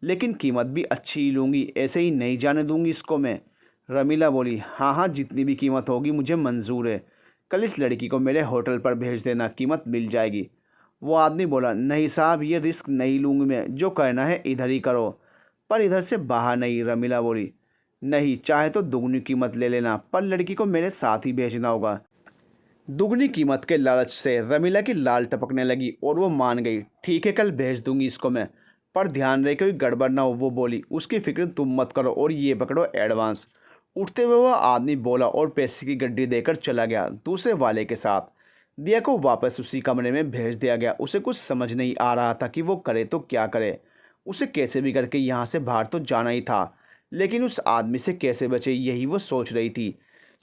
लेकिन कीमत भी अच्छी ही लूँगी, ऐसे ही नहीं जाने दूंगी इसको मैं। रमीला बोली, हाँ हाँ, जितनी भी कीमत होगी मुझे मंजूर है। कल इस लड़की को मेरे होटल पर भेज देना, कीमत मिल जाएगी। वो आदमी बोला, नहीं साहब, ये रिस्क नहीं लूँगी मैं, जो करना है इधर ही करो, पर इधर से बाहर नहीं। रमीला बोली, नहीं, चाहे तो दुगनी कीमत ले लेना, पर लड़की को मेरे साथ ही भेजना होगा। दुगनी कीमत के लालच से रमीला की लाल टपकने लगी और वो मान गई। ठीक है, कल भेज दूंगी इसको मैं, पर ध्यान रहे कोई गड़बड़ ना हो, वो बोली। उसकी फिक्र तुम मत करो और ये पकड़ो एडवांस। उठते हुए वह आदमी बोला और पैसे की गड्डी देकर चला गया दूसरे वाले के साथ। दिया को वापस उसी कमरे में भेज दिया गया। उसे कुछ समझ नहीं आ रहा था कि वो करे तो क्या करे। उसे कैसे भी करके यहाँ से बाहर तो जाना ही था, लेकिन उस आदमी से कैसे बचे यही वो सोच रही थी।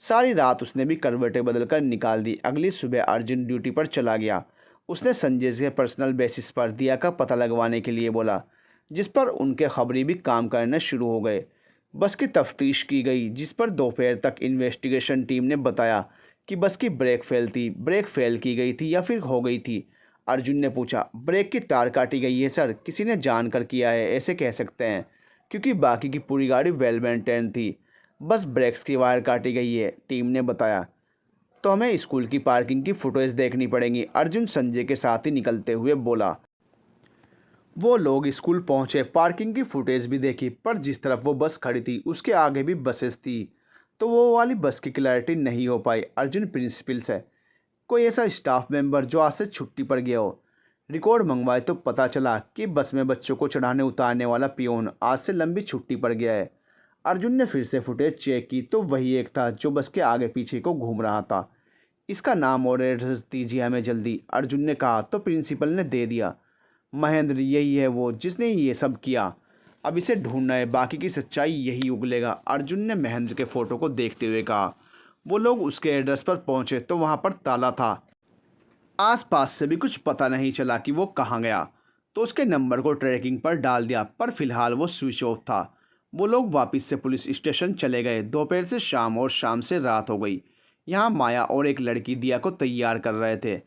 सारी रात उसने भी करवटें बदल कर निकाल दी। अगली सुबह अर्जुन ड्यूटी पर चला गया। उसने संजय से पर्सनल बेसिस पर दिया का पता लगवाने के लिए बोला, जिस पर उनके खबरी भी काम करने शुरू हो गए। बस की तफ्तीश की गई, जिस पर दोपहर तक इन्वेस्टिगेशन टीम ने बताया कि बस की ब्रेक फेल थी। ब्रेक फेल की गई थी या फिर हो गई थी? अर्जुन ने पूछा। ब्रेक की तार काटी गई है सर, किसी ने जानकर किया है ऐसे कह सकते हैं, क्योंकि बाकी की पूरी गाड़ी वेल मेंटेन थी। बस ब्रेक्स की वायर काटी गई है, टीम ने बताया। तो हमें स्कूल की पार्किंग की फुटेज देखनी पड़ेगी, अर्जुन संजय के साथ ही निकलते हुए बोला। वो लोग स्कूल पहुंचे, पार्किंग की फुटेज भी देखी, पर जिस तरफ वो बस खड़ी थी उसके आगे भी बसेस थी, तो वो वाली बस की क्लैरिटी नहीं हो पाई। अर्जुन प्रिंसिपल से, कोई ऐसा स्टाफ मेंबर जो आज से छुट्टी पर गया हो। रिकॉर्ड मंगवाए तो पता चला कि बस में बच्चों को चढ़ाने उतारने वाला पियोन आज से लंबी छुट्टी पर गया है। अर्जुन ने फिर से फुटेज चेक की तो वही एक था जो बस के आगे पीछे को घूम रहा था। इसका नाम और एड्रेस दीजिए हमें जल्दी, अर्जुन ने कहा तो प्रिंसिपल ने दे दिया। महेंद्र यही है वो जिसने ये सब किया, अब इसे ढूंढना है, बाकी की सच्चाई यही उगलेगा, अर्जुन ने महेंद्र के फ़ोटो को देखते हुए कहा। वो लोग उसके एड्रेस पर पहुंचे तो वहां पर ताला था। आसपास से भी कुछ पता नहीं चला कि वो कहाँ गया, तो उसके नंबर को ट्रैकिंग पर डाल दिया, पर फिलहाल वो स्विच ऑफ था। वो लोग वापस से पुलिस स्टेशन चले गए। दोपहर से शाम और शाम से रात हो गई। यहाँ माया और एक लड़की दिया को तैयार कर रहे थे।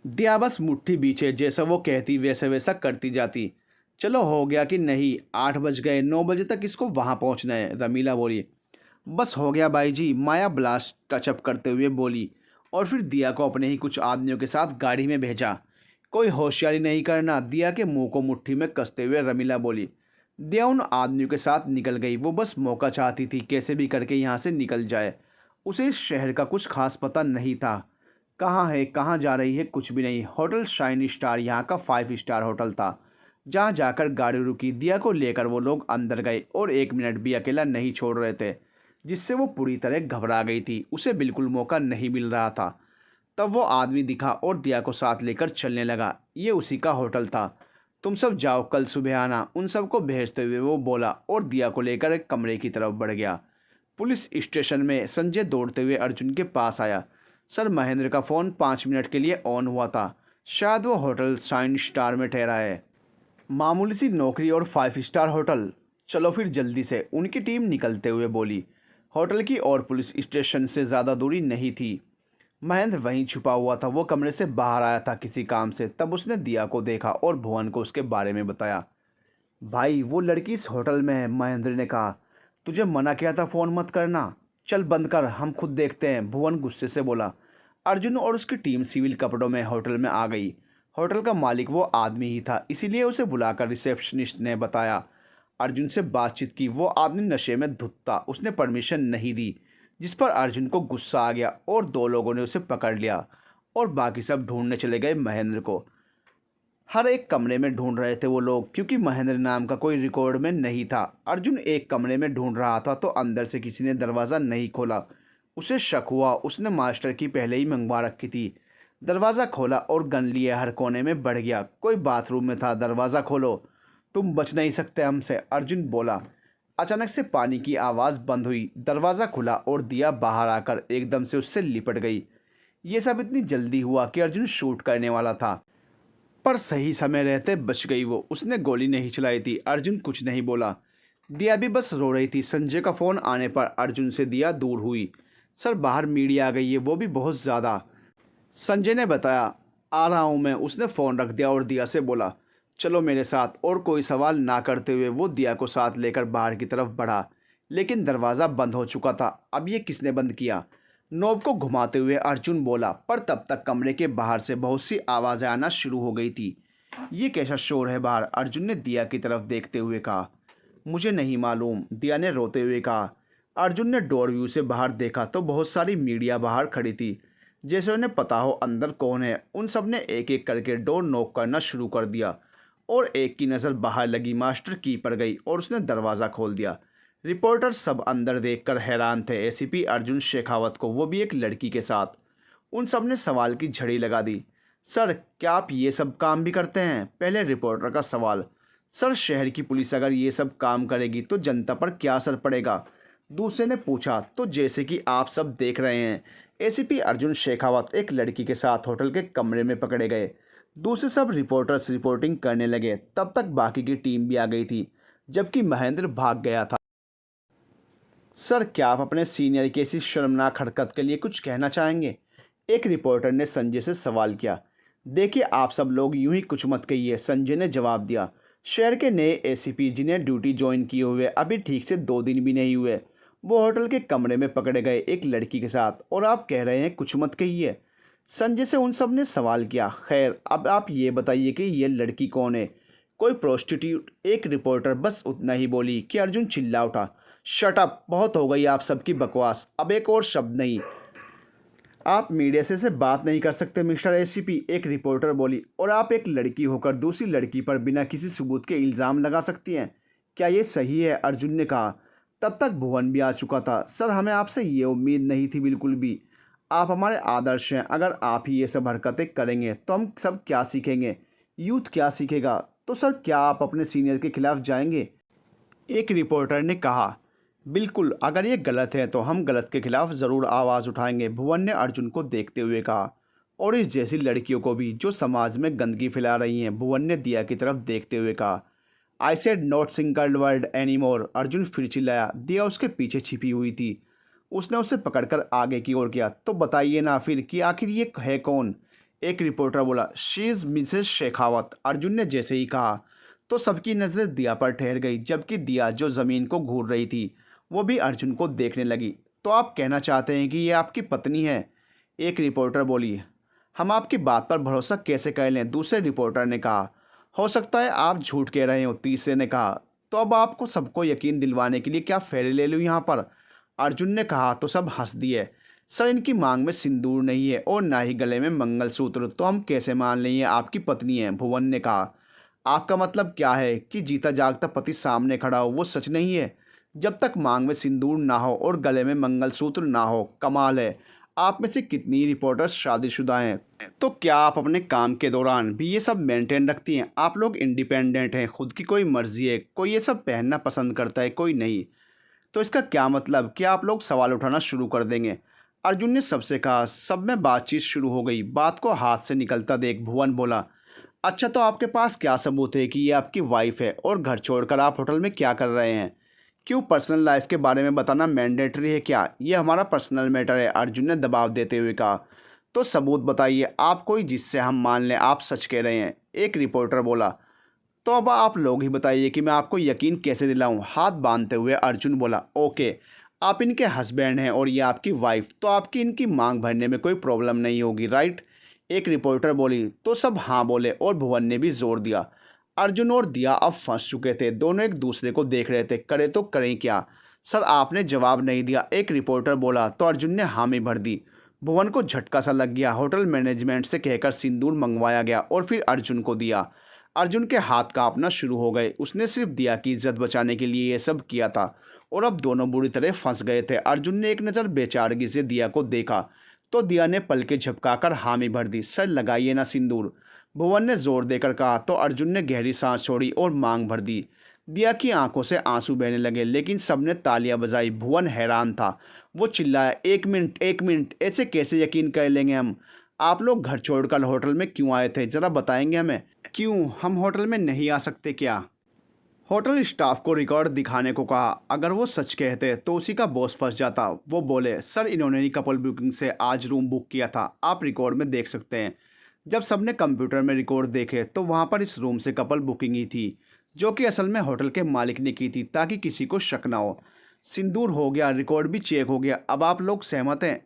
दिया बस मुट्ठी बीचे, जैसा वो कहती वैसे वैसा करती जाती। चलो हो गया कि नहीं, 8 बज गए, 9 बजे तक इसको वहाँ पहुँचना है, रमीला बोली। बस हो गया भाई जी, माया ब्लास्ट टचअप करते हुए बोली, और फिर दिया को अपने ही कुछ आदमियों के साथ गाड़ी में भेजा। कोई होशियारी नहीं करना, दिया के मुंह को मुट्ठी में कसते हुए रमीला बोली। दिया उन आदमियों के साथ निकल गई। वो बस मौका चाहती थी कैसे भी करके यहाँ से निकल जाए। उसे इस शहर का कुछ खास पता नहीं था, कहाँ है कहाँ जा रही है कुछ भी नहीं। होटल शाइन स्टार यहाँ का 5 स्टार होटल था, जहाँ जाकर गाड़ी रुकी। दिया को लेकर वो लोग अंदर गए और 1 मिनट भी अकेला नहीं छोड़ रहे थे, जिससे वो पूरी तरह घबरा गई थी। उसे बिल्कुल मौका नहीं मिल रहा था। तब वो आदमी दिखा और दिया को साथ लेकर चलने लगा। ये उसी का होटल था। तुम सब जाओ, कल सुबह आना, उन सबको भेजते हुए वो बोला और दिया को लेकर एक कमरे की तरफ बढ़ गया। पुलिस स्टेशन में संजय दौड़ते हुए अर्जुन के पास आया। सर, महेंद्र का फ़ोन 5 मिनट के लिए ऑन हुआ था, शायद वो होटल शाइन स्टार में ठहरा है। मामूली सी नौकरी और 5 स्टार होटल, चलो फिर जल्दी से, उनकी टीम निकलते हुए बोली। होटल की और पुलिस स्टेशन से ज़्यादा दूरी नहीं थी। महेंद्र वहीं छुपा हुआ था। वो कमरे से बाहर आया था किसी काम से, तब उसने दिया को देखा और भुवन को उसके बारे में बताया। भाई, वो लड़की इस होटल में है, महेंद्र ने कहा। तुझे मना किया था फ़ोन मत करना, चल बंद कर, हम खुद देखते हैं, भुवन गुस्से से बोला। अर्जुन और उसकी टीम सिविल कपड़ों में होटल में आ गई। होटल का मालिक वो आदमी ही था, इसीलिए उसे बुलाकर रिसेप्शनिस्ट ने बताया। अर्जुन से बातचीत की। वो आदमी नशे में धुत था, उसने परमिशन नहीं दी, जिस पर अर्जुन को गुस्सा आ गया और 2 लोगों ने उसे पकड़ लिया और बाकी सब ढूंढने चले गए महेंद्र को। हर एक कमरे में ढूंढ रहे थे वो लोग, क्योंकि महेंद्र नाम का कोई रिकॉर्ड में नहीं था। अर्जुन एक कमरे में ढूंढ रहा था तो अंदर से किसी ने दरवाज़ा नहीं खोला। उसे शक हुआ, उसने मास्टर की पहले ही मंगवा रखी थी। दरवाज़ा खोला और गन लिए हर कोने में बढ़ गया। कोई बाथरूम में था, दरवाज़ा खोलो, तुम बच नहीं सकते हमसे, अर्जुन बोला। अचानक से पानी की आवाज़ बंद हुई, दरवाज़ा खुला और दिया बाहर आकर एकदम से उससे लिपट गई। ये सब इतनी जल्दी हुआ कि अर्जुन शूट करने वाला था, पर सही समय रहते बच गई वो। उसने गोली नहीं चलाई थी। अर्जुन कुछ नहीं बोला। दिया भी बस रो रही थी। संजय का फ़ोन आने पर अर्जुन से दिया दूर हुई। सर, बाहर मीडिया आ गई है, वो भी बहुत ज़्यादा, संजय ने बताया। आ रहा हूँ मैं, उसने फ़ोन रख दिया और दिया से बोला, चलो मेरे साथ। और कोई सवाल ना करते हुए वो दिया को साथ लेकर बाहर की तरफ बढ़ा, लेकिन दरवाज़ा बंद हो चुका था। अब ये किसने बंद किया? नोब को घुमाते हुए अर्जुन बोला, पर तब तक कमरे के बाहर से बहुत सी आवाज़ें आना शुरू हो गई थी। ये कैसा शोर है बाहर? अर्जुन ने दिया की तरफ देखते हुए कहा। मुझे नहीं मालूम, दिया ने रोते हुए कहा। अर्जुन ने डोर व्यू से बाहर देखा तो बहुत सारी मीडिया बाहर खड़ी थी, जैसे उन्हें पता हो अंदर कौन है। उन सब ने एक एक करके डोर नॉक करना शुरू कर दिया और एक की नज़र बाहर लगी मास्टर की पर गई और उसने दरवाज़ा खोल दिया। रिपोर्टर सब अंदर देखकर हैरान थे, एसीपी अर्जुन शेखावत को, वो भी एक लड़की के साथ। उन सब ने सवाल की झड़ी लगा दी। सर, क्या आप ये सब काम भी करते हैं? पहले रिपोर्टर का सवाल। सर, शहर की पुलिस अगर ये सब काम करेगी तो जनता पर क्या असर पड़ेगा? दूसरे ने पूछा। तो जैसे कि आप सब देख रहे हैं, एसीपी अर्जुन शेखावत एक लड़की के साथ होटल के कमरे में पकड़े गए। दूसरे सब रिपोर्टर्स रिपोर्टिंग करने लगे। तब तक बाकी की टीम भी आ गई थी, जबकि महेंद्र भाग गया था। सर, क्या आप अपने सीनियर की ऐसी शर्मनाक हरकत के लिए कुछ कहना चाहेंगे? एक रिपोर्टर ने संजय से सवाल किया। देखिए, आप सब लोग यूं ही कुछ मत कहिए, संजय ने जवाब दिया। शहर के नए एसीपी जिन्हें ड्यूटी ज्वाइन किए हुए अभी ठीक से 2 दिन भी नहीं हुए, वो होटल के कमरे में पकड़े गए एक लड़की के साथ, और आप कह रहे हैं कुछ मत कहिए? संजय से उन सब ने सवाल किया। खैर, अब आप ये बताइए कि ये लड़की कौन है? कोई प्रोस्टिट्यूट? एक रिपोर्टर बस उतना ही बोली कि अर्जुन चिल्ला उठा। शट अप, बहुत हो गई आप सबकी बकवास, अब एक और शब्द नहीं। आप मीडिया से बात नहीं कर सकते मिस्टर एसीपी, एक रिपोर्टर बोली। और आप एक लड़की होकर दूसरी लड़की पर बिना किसी सबूत के इल्ज़ाम लगा सकती हैं? क्या ये सही है? अर्जुन ने कहा। तब तक भुवन भी आ चुका था। सर, हमें आपसे ये उम्मीद नहीं थी बिल्कुल भी। आप हमारे आदर्श हैं। अगर आप ही ये सब हरकतें करेंगे तो हम सब क्या सीखेंगे? यूथ क्या सीखेगा? तो सर, क्या आप अपने सीनियर के खिलाफ जाएंगे? एक रिपोर्टर ने कहा। बिल्कुल, अगर ये गलत है तो हम गलत के खिलाफ ज़रूर आवाज़ उठाएंगे, भुवन ने अर्जुन को देखते हुए कहा। और इस जैसी लड़कियों को भी जो समाज में गंदगी फैला रही हैं, भुवन ने दिया की तरफ देखते हुए कहा। I said not single word any more, Arjun फिर चिल्लाया। दिया उसके पीछे छिपी हुई थी। उसने उसे पकड़कर आगे की ओर किया। तो बताइए ना फिर कि आखिर ये है कौन? एक रिपोर्टर बोला। She is Mrs Shekhawat, Arjun ने जैसे ही कहा तो सबकी नज़रें दिया पर ठहर गई, जबकि दिया जो ज़मीन को घूर रही थी वो भी अर्जुन को देखने लगी। तो आप कहना चाहते हैं कि ये आपकी पत्नी है? एक रिपोर्टर बोली। हम आपकी बात पर भरोसा कैसे कर लें? दूसरे रिपोर्टर ने कहा। हो सकता है आप झूठ कह रहे हो, तीसरे ने कहा। तो अब आपको सबको यकीन दिलवाने के लिए क्या फेरे ले लूँ यहाँ पर? अर्जुन ने कहा। तो सब हंस दिए। सर, इनकी मांग में सिंदूर नहीं है और ना ही गले में मंगलसूत्र, तो हम कैसे मान लें ये आपकी पत्नी है? भुवन ने कहा। आपका मतलब क्या है कि जीता जागता पति सामने खड़ा हो वो सच नहीं है? जब तक मांग में सिंदूर ना हो और गले में मंगलसूत्र ना हो। कमाल है, आप में से कितनी रिपोर्टर्स शादीशुदा हैं? तो क्या आप अपने काम के दौरान भी ये सब मेंटेन रखती हैं? आप लोग इंडिपेंडेंट हैं, खुद की कोई मर्जी है, कोई ये सब पहनना पसंद करता है, कोई नहीं। तो इसका क्या मतलब कि आप लोग सवाल उठाना शुरू कर देंगे? अर्जुन ने सबसे कहा। सब में बातचीत शुरू हो गई। बात को हाथ से निकलता देख भुवन बोला। अच्छा, तो आपके पास क्या सबूत है कि ये आपकी वाइफ है? और घर छोड़कर आप होटल में क्या कर रहे हैं? क्यों, पर्सनल लाइफ के बारे में बताना मैंडेटरी है क्या? ये हमारा पर्सनल मैटर है, अर्जुन ने दबाव देते हुए कहा। तो सबूत बताइए, आप कोई जिससे हम मान लें आप सच कह रहे हैं, एक रिपोर्टर बोला। तो अब आप लोग ही बताइए कि मैं आपको यकीन कैसे दिलाऊं, हाथ बांधते हुए अर्जुन बोला। ओके, आप इनके हस्बैंड हैं और ये आपकी वाइफ, तो आपकी इनकी मांग भरने में कोई प्रॉब्लम नहीं होगी, राइट? एक रिपोर्टर बोली। तो सब हाँ बोले और भुवन ने भी जोर दिया। अर्जुन और दिया अब फंस चुके थे, दोनों एक दूसरे को देख रहे थे। करे तो करें क्या? सर, आपने जवाब नहीं दिया, एक रिपोर्टर बोला। तो अर्जुन ने हामी भर दी। भुवन को झटका सा लग गया। होटल मैनेजमेंट से कहकर सिंदूर मंगवाया गया और फिर अर्जुन को दिया। अर्जुन के हाथ कांपना शुरू हो गए। उसने सिर्फ दिया की इज्जत बचाने के लिए ये सब किया था और अब दोनों बुरी तरह फंस गए थे। अर्जुन ने एक नज़र बेचारगी से दिया को देखा तो दिया ने पलकें झपकाकर हामी भर दी। सर, लगाइए ना सिंदूर, भुवन ने जोर देकर कहा। तो अर्जुन ने गहरी सांस छोड़ी और मांग भर दी। दिया की आंखों से आंसू बहने लगे, लेकिन सबने तालियां बजाई। भुवन हैरान था। वो चिल्लाया, एक मिनट, एक मिनट, ऐसे कैसे यकीन कर लेंगे हम? आप लोग घर छोड़कर होटल में क्यों आए थे, ज़रा बताएंगे हमें? क्यों, हम होटल में नहीं आ सकते क्या? होटल स्टाफ को रिकॉर्ड दिखाने को कहा। अगर वो सच कहते तो उसी का बॉस फंस जाता। वो बोले, सर, इन्होंने ही कपल बुकिंग से आज रूम बुक किया था, आप रिकॉर्ड में देख सकते हैं। जब सबने कंप्यूटर में रिकॉर्ड देखे तो वहाँ पर इस रूम से कपल बुकिंग ही थी, जो कि असल में होटल के मालिक ने की थी ताकि किसी को शक ना हो। सिंदूर हो गया, रिकॉर्ड भी चेक हो गया। अब आप लोग सहमत हैं?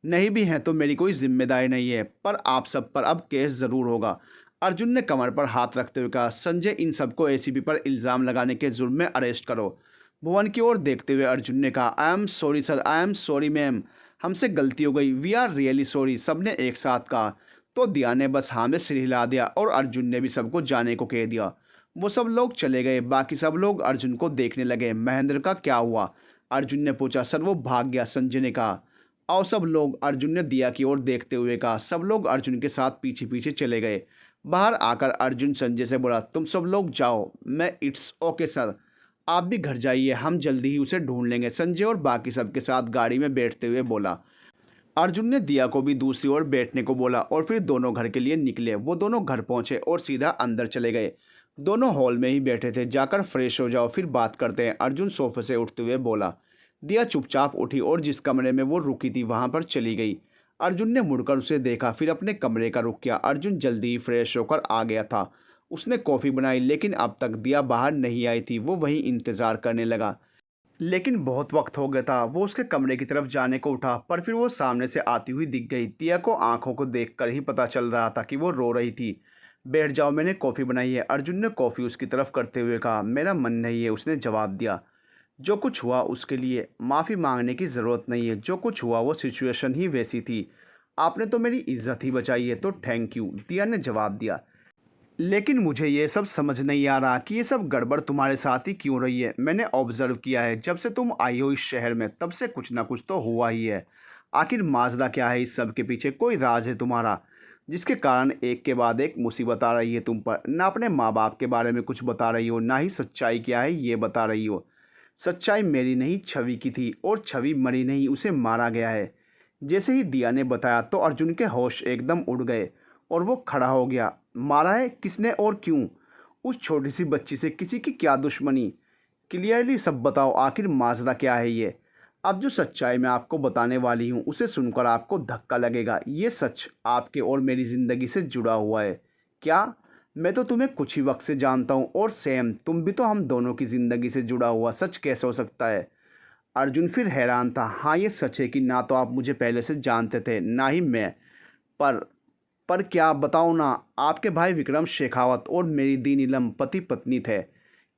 नहीं भी हैं तो मेरी कोई जिम्मेदारी नहीं है, पर आप सब पर अब केस ज़रूर होगा। अर्जुन ने कमर पर हाथ रखते हुए कहा, संजय इन सबको एसीपी पर इल्ज़ाम लगाने के जुर्म में अरेस्ट करो। भुवन की ओर देखते हुए अर्जुन ने कहा, I am sorry sir, I am sorry ma'am, हमसे गलती हो गई, वी आर रियली सॉरी, सबने एक साथ कहा। तो दिया ने बस हाँ में सिर हिला दिया और अर्जुन ने भी सबको जाने को कह दिया। वो सब लोग चले गए। बाकी सब लोग अर्जुन को देखने लगे। महेंद्र का क्या हुआ? अर्जुन ने पूछा। सर वो भाग गया, संजय ने कहा। आओ सब लोग, अर्जुन ने दिया की ओर देखते हुए कहा। सब लोग अर्जुन के साथ पीछे पीछे चले गए। बाहर आकर अर्जुन संजय से बोला, तुम सब लोग जाओ, मैं इट्स ओके सर, आप भी घर जाइए, हम जल्दी ही उसे ढूंढ लेंगे, संजय और बाकी सबके साथ गाड़ी में बैठते हुए बोला। अर्जुन ने दिया को भी दूसरी ओर बैठने को बोला और फिर दोनों घर के लिए निकले। वो दोनों घर पहुंचे और सीधा अंदर चले गए। दोनों हॉल में ही बैठे थे। जाकर फ्रेश हो जाओ, फिर बात करते हैं, अर्जुन सोफे से उठते हुए बोला। दिया चुपचाप उठी और जिस कमरे में वो रुकी थी वहां पर चली गई। अर्जुन ने मुड़कर उसे देखा, फिर अपने कमरे का रुख किया। अर्जुन जल्दी ही फ्रेश होकर आ गया था। उसने कॉफ़ी बनाई, लेकिन अब तक दिया बाहर नहीं आई थी। वो वहीं इंतज़ार करने लगा, लेकिन बहुत वक्त हो गया था। वो उसके कमरे की तरफ जाने को उठा, पर फिर वो सामने से आती हुई दिख गई। दिया को आंखों को देखकर ही पता चल रहा था कि वो रो रही थी। बैठ जाओ, मैंने कॉफ़ी बनाई है, अर्जुन ने कॉफ़ी उसकी तरफ करते हुए कहा। मेरा मन नहीं है, उसने जवाब दिया। जो कुछ हुआ उसके लिए माफ़ी मांगने की ज़रूरत नहीं है। जो कुछ हुआ वो सिचुएशन ही वैसी थी। आपने तो मेरी इज्जत ही बचाई है, तो थैंक यू, दिया ने जवाब दिया। लेकिन मुझे ये सब समझ नहीं आ रहा कि ये सब गड़बड़ तुम्हारे साथ ही क्यों रही है। मैंने ऑब्जर्व किया है, जब से तुम आई हो इस शहर में तब से कुछ ना कुछ तो हुआ ही है। आखिर माजरा क्या है इस सब के पीछे? कोई राज है तुम्हारा जिसके कारण एक के बाद एक मुसीबत आ रही है तुम पर? ना अपने माँ बाप के बारे में कुछ बता रही हो, ना ही सच्चाई क्या है ये बता रही हो। सच्चाई मेरी नहीं, छवि की थी, और छवि मरी नहीं, उसे मारा गया है। जैसे ही दिया ने बताया तो अर्जुन के होश एकदम उड़ गए और वो खड़ा हो गया। मारा है? किसने और क्यों? उस छोटी सी बच्ची से किसी की क्या दुश्मनी? क्लियरली सब बताओ, आखिर माजरा क्या है ये? अब जो सच्चाई मैं आपको बताने वाली हूँ उसे सुनकर आपको धक्का लगेगा। ये सच आपके और मेरी ज़िंदगी से जुड़ा हुआ है। क्या? मैं तो तुम्हें कुछ ही वक्त से जानता हूँ, और सेम तुम भी तो हम दोनों की ज़िंदगी से जुड़ा हुआ। सच कैसे हो सकता है? अर्जुन फिर हैरान था। हाँ ये सच है कि ना तो आप मुझे पहले से जानते थे, ना ही मैं। पर पर क्या? बताओ ना। आपके भाई विक्रम शेखावत और मेरी दी नीलम पति पत्नी थे।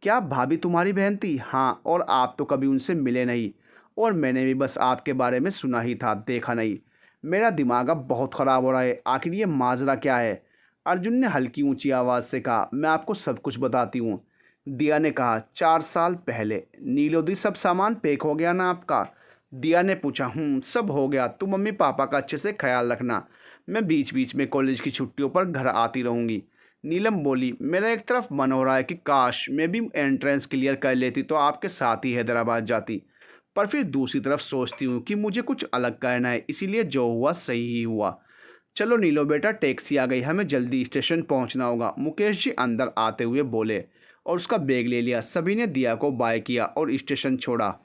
क्या भाभी तुम्हारी बहन थी? हाँ, और आप तो कभी उनसे मिले नहीं, और मैंने भी बस आपके बारे में सुना ही था, देखा नहीं। मेरा दिमाग अब बहुत ख़राब हो रहा है। आखिर ये माजरा क्या है? अर्जुन ने हल्की ऊंची आवाज़ से कहा। मैं आपको सब कुछ बताती हूँ, दिया ने कहा। 4 साल पहले नीलोदी, सब सामान पैक हो गया ना आपका? दिया ने पूछा। सब हो गया। तुम मम्मी पापा का अच्छे से ख्याल रखना, मैं बीच बीच में कॉलेज की छुट्टियों पर घर आती रहूँगी। नीलम बोली। मेरा एक तरफ मन हो रहा है कि काश मैं भी एंट्रेंस क्लियर कर लेती तो आपके साथ ही हैदराबाद जाती, पर फिर दूसरी तरफ सोचती हूँ कि मुझे कुछ अलग करना है, इसीलिए जो हुआ सही ही हुआ। चलो नीलो बेटा, टैक्सी आ गई, हमें जल्दी स्टेशन पहुँचना होगा, मुकेश जी अंदर आते हुए बोले, और उसका बैग ले लिया। सभी ने दिया को बाय किया और स्टेशन छोड़ा।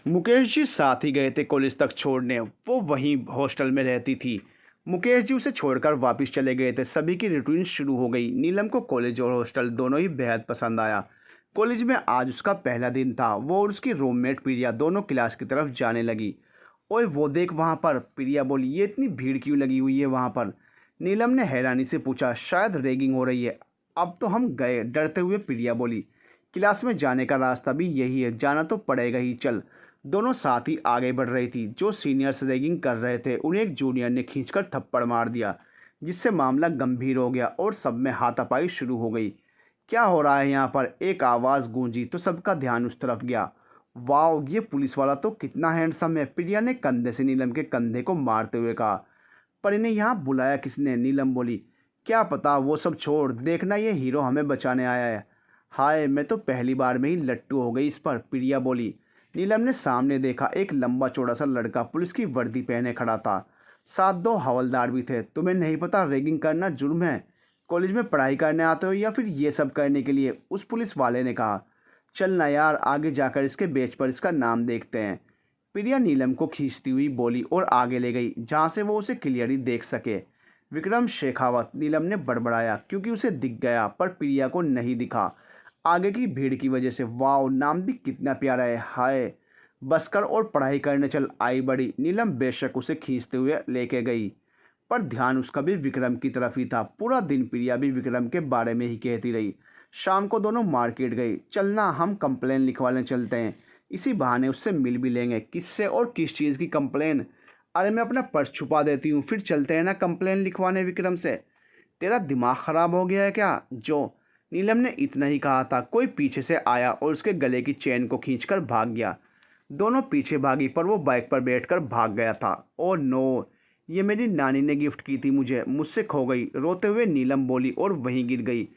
मुकेश जी साथ ही गए थे कॉलेज तक छोड़ने। वो वहीं हॉस्टल में रहती थी। मुकेश जी उसे छोड़कर वापस चले गए थे। सभी की रूटीन शुरू हो गई। नीलम को कॉलेज और हॉस्टल दोनों ही बेहद पसंद आया। कॉलेज में आज उसका पहला दिन था। वो और उसकी रूममेट प्रिया दोनों क्लास की तरफ जाने लगी। ओए वो देख वहाँ पर, प्रिया बोली। ये इतनी भीड़ क्यों लगी हुई है वहाँ पर? नीलम ने हैरानी से पूछा। शायद रैगिंग हो रही है। अब तो हम गए, डरते हुए प्रिया बोली। क्लास में जाने का रास्ता भी यही है, जाना तो पड़ेगा ही, चल। दोनों साथ ही आगे बढ़ रही थी। जो सीनियर्स रैगिंग कर रहे थे उन्हें एक जूनियर ने खींचकर थप्पड़ मार दिया, जिससे मामला गंभीर हो गया और सब में हाथापाई शुरू हो गई। क्या हो रहा है यहाँ पर? एक आवाज़ गूंजी तो सबका ध्यान उस तरफ गया। वाह, ये पुलिस वाला तो कितना हैंडसम है, प्रिया ने कंधे से नीलम के कंधे को मारते हुए कहा। पर इन्हें यहाँ बुलाया किसने? नीलम बोली। क्या पता, वो सब छोड़, देखना ये हीरो हमें बचाने आया है। हाय, मैं तो पहली बार में ही लट्टू हो गई इस पर, प्रिया बोली। नीलम ने सामने देखा। एक लंबा चौड़ा सा लड़का पुलिस की वर्दी पहने खड़ा था। साथ 2 हवलदार भी थे। तुम्हें नहीं पता रैगिंग करना जुर्म है? कॉलेज में पढ़ाई करने आते हो या फिर ये सब करने के लिए? उस पुलिस वाले ने कहा। चल ना यार, आगे जाकर इसके बेच पर इसका नाम देखते हैं, प्रिया नीलम को खींचती हुई बोली और आगे ले गई जहाँ से वो उसे क्लियरली देख सके। विक्रम शेखावत, नीलम ने बड़बड़ाया, क्योंकि उसे दिख गया पर प्रिया को नहीं दिखा आगे की भीड़ की वजह से। वाओ, नाम भी कितना प्यारा है। हाय, बस कर और पढ़ाई करने चल, आई बड़ी। नीलम बेशक उसे खींचते हुए लेके गई, पर ध्यान उसका भी विक्रम की तरफ ही था। पूरा दिन प्रिया भी विक्रम के बारे में ही कहती रही। शाम को दोनों मार्केट गए। चलना, हम कंप्लेन लिखवाने चलते हैं, इसी बहाने उससे मिल भी लेंगे। किससे और किस चीज़ की कंप्लेन? अरे मैं अपना पर्स छुपा देती हूँ, फिर चलते हैं ना कंप्लेन लिखवाने विक्रम से। तेरा दिमाग ख़राब हो गया है क्या? जो नीलम ने इतना ही कहा था, कोई पीछे से आया और उसके गले की चेन को खींचकर भाग गया। दोनों पीछे भागी पर वो बाइक पर बैठकर भाग गया था। ओह नो, ये मेरी नानी ने गिफ्ट की थी मुझसे खो गई, रोते हुए नीलम बोली और वहीं गिर गई।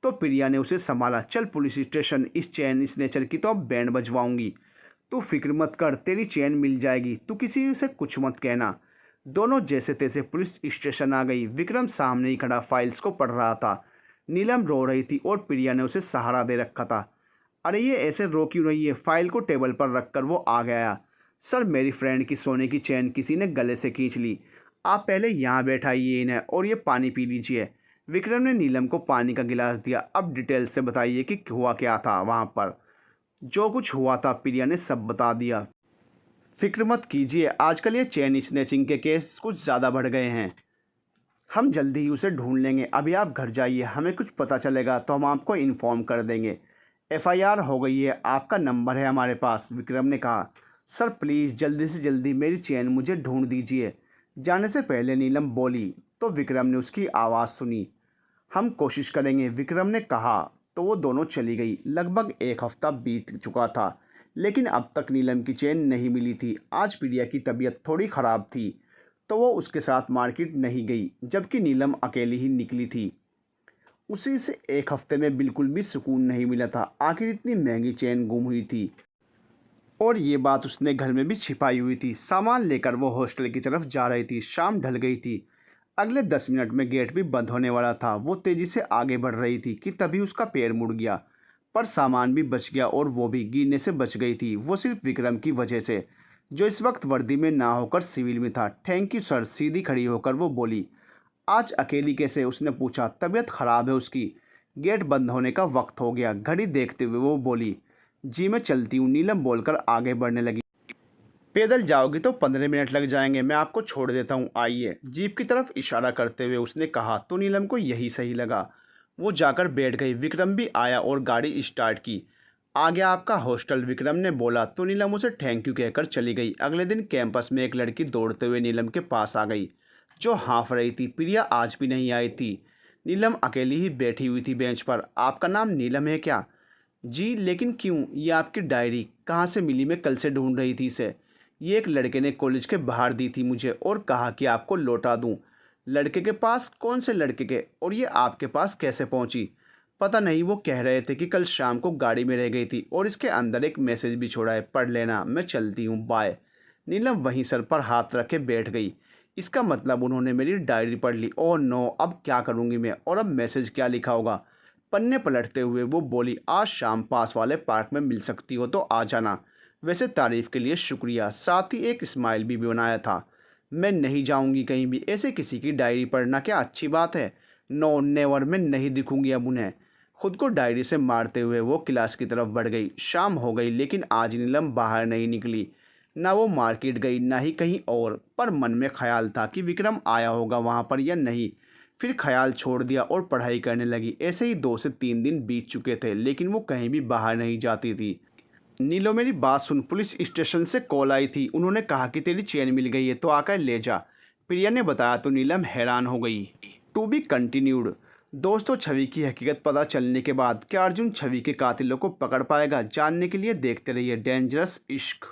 तो प्रिया ने उसे संभाला। चल पुलिस स्टेशन, इस चेन स्नेचर की तो अब बैंड बजवाऊंगी। तू फिक्र मत कर, तेरी चेन मिल जाएगी, तू किसी से कुछ मत कहना। दोनों जैसे तैसे पुलिस स्टेशन आ गई। विक्रम सामने ही खड़ा फाइल्स को पढ़ रहा था। नीलम रो रही थी और प्रिया ने उसे सहारा दे रखा था। अरे ये ऐसे रो क्यों रही है? फाइल को टेबल पर रखकर वो आ गया। सर, मेरी फ्रेंड की सोने की चेन किसी ने गले से खींच ली। आप पहले यहाँ बैठाइए इन्हें और ये पानी पी लीजिए। विक्रम ने नीलम को पानी का गिलास दिया। अब डिटेल से बताइए कि हुआ क्या था वहाँ पर। जो कुछ हुआ था प्रिया ने सब बता दिया। फिक्र मत कीजिए, आजकल ये चेन स्नैचिंग के केस कुछ ज़्यादा बढ़ गए हैं। हम जल्दी ही उसे ढूंढ लेंगे। अभी आप घर जाइए, हमें कुछ पता चलेगा तो हम आपको इन्फॉर्म कर देंगे। एफआईआर हो गई है, आपका नंबर है हमारे पास, विक्रम ने कहा। सर प्लीज़ जल्दी से जल्दी मेरी चेन मुझे ढूंढ दीजिए। जाने से पहले नीलम बोली तो विक्रम ने उसकी आवाज़ सुनी। हम कोशिश करेंगे, विक्रम ने कहा। तो वो दोनों चली गई। लगभग एक हफ्ता बीत चुका था, लेकिन अब तक नीलम की चेन नहीं मिली थी। आज प्रिया की तबीयत थोड़ी ख़राब थी तो वो उसके साथ मार्केट नहीं गई, जबकि नीलम अकेली ही निकली थी। उसी से एक हफ्ते में बिल्कुल भी सुकून नहीं मिला था। आखिर इतनी महंगी चेन गुम हुई थी और ये बात उसने घर में भी छिपाई हुई थी। सामान लेकर वो हॉस्टल की तरफ जा रही थी। शाम ढल गई थी। अगले 10 मिनट में गेट भी बंद होने वाला था। वो तेज़ी से आगे बढ़ रही थी कि तभी उसका पैर मुड़ गया। पर सामान भी बच गया और वो भी गिरने से बच गई थी। वो सिर्फ विक्रम की वजह से, जो इस वक्त वर्दी में ना होकर सिविल में था। थैंक यू सर, सीधी खड़ी होकर वो बोली। आज अकेली कैसे? उसने पूछा। तबीयत ख़राब है उसकी। गेट बंद होने का वक्त हो गया। घड़ी देखते हुए वो बोली। जी मैं चलती हूँ, नीलम बोलकर आगे बढ़ने लगी। पैदल जाओगी तो 15 मिनट लग जाएंगे, मैं आपको छोड़ देता हूँ, आइए, जीप की तरफ इशारा करते हुए उसने कहा। तो नीलम को यही सही लगा। वो जाकर बैठ गई। विक्रम भी आया और गाड़ी स्टार्ट की। आ गया आपका हॉस्टल, विक्रम ने बोला। तो नीलम उसे थैंक यू कहकर चली गई। अगले दिन कैंपस में एक लड़की दौड़ते हुए नीलम के पास आ गई, जो हाँफ रही थी। प्रिया आज भी नहीं आई थी। नीलम अकेली ही बैठी हुई थी बेंच पर। आपका नाम नीलम है क्या? जी, लेकिन क्यों? ये आपकी डायरी कहाँ से मिली? मैं कल से ढूंढ रही थी इसे। ये एक लड़के ने कॉलेज के बाहर दी थी मुझे और कहा कि आपको लौटा दूँ। लड़के के पास? कौन से लड़के के? और ये आपके पास कैसे पहुँची? पता नहीं, वो कह रहे थे कि कल शाम को गाड़ी में रह गई थी और इसके अंदर एक मैसेज भी छोड़ा है, पढ़ लेना। मैं चलती हूँ, बाय। नीलम वहीं सर पर हाथ रखे बैठ गई। इसका मतलब उन्होंने मेरी डायरी पढ़ ली। ओह नो, अब क्या करूँगी मैं? और अब मैसेज क्या लिखा होगा? पन्ने पलटते हुए वो बोली। आज शाम पास वाले पार्क में मिल सकती हो तो आ जाना। वैसे तारीफ़ के लिए शुक्रिया। साथ ही एक स्माइल भी बनाया था। मैं नहीं जाऊंगी कहीं भी। ऐसे किसी की डायरी पढ़ना क्या अच्छी बात है? नो नेवर, मैं नहीं दिखूंगी अब उन्हें। खुद को डायरी से मारते हुए वो क्लास की तरफ बढ़ गई। शाम हो गई लेकिन आज नीलम बाहर नहीं निकली। ना वो मार्केट गई ना ही कहीं और। पर मन में ख्याल था कि विक्रम आया होगा वहाँ पर या नहीं। फिर ख्याल छोड़ दिया और पढ़ाई करने लगी। ऐसे ही 2 से 3 दिन बीत चुके थे लेकिन वो कहीं भी बाहर नहीं जाती थी। नीलो, मेरी बात सुन, पुलिस स्टेशन से कॉल आई थी। उन्होंने कहा कि तेरी चेन मिल गई है तो आकर ले जा, प्रिया ने बताया। तो नीलम हैरान हो गई। To be continued. दोस्तों, छवि की हकीकत पता चलने के बाद क्या अर्जुन छवि के कातिलों को पकड़ पाएगा? जानने के लिए देखते रहिए डेंजरस इश्क।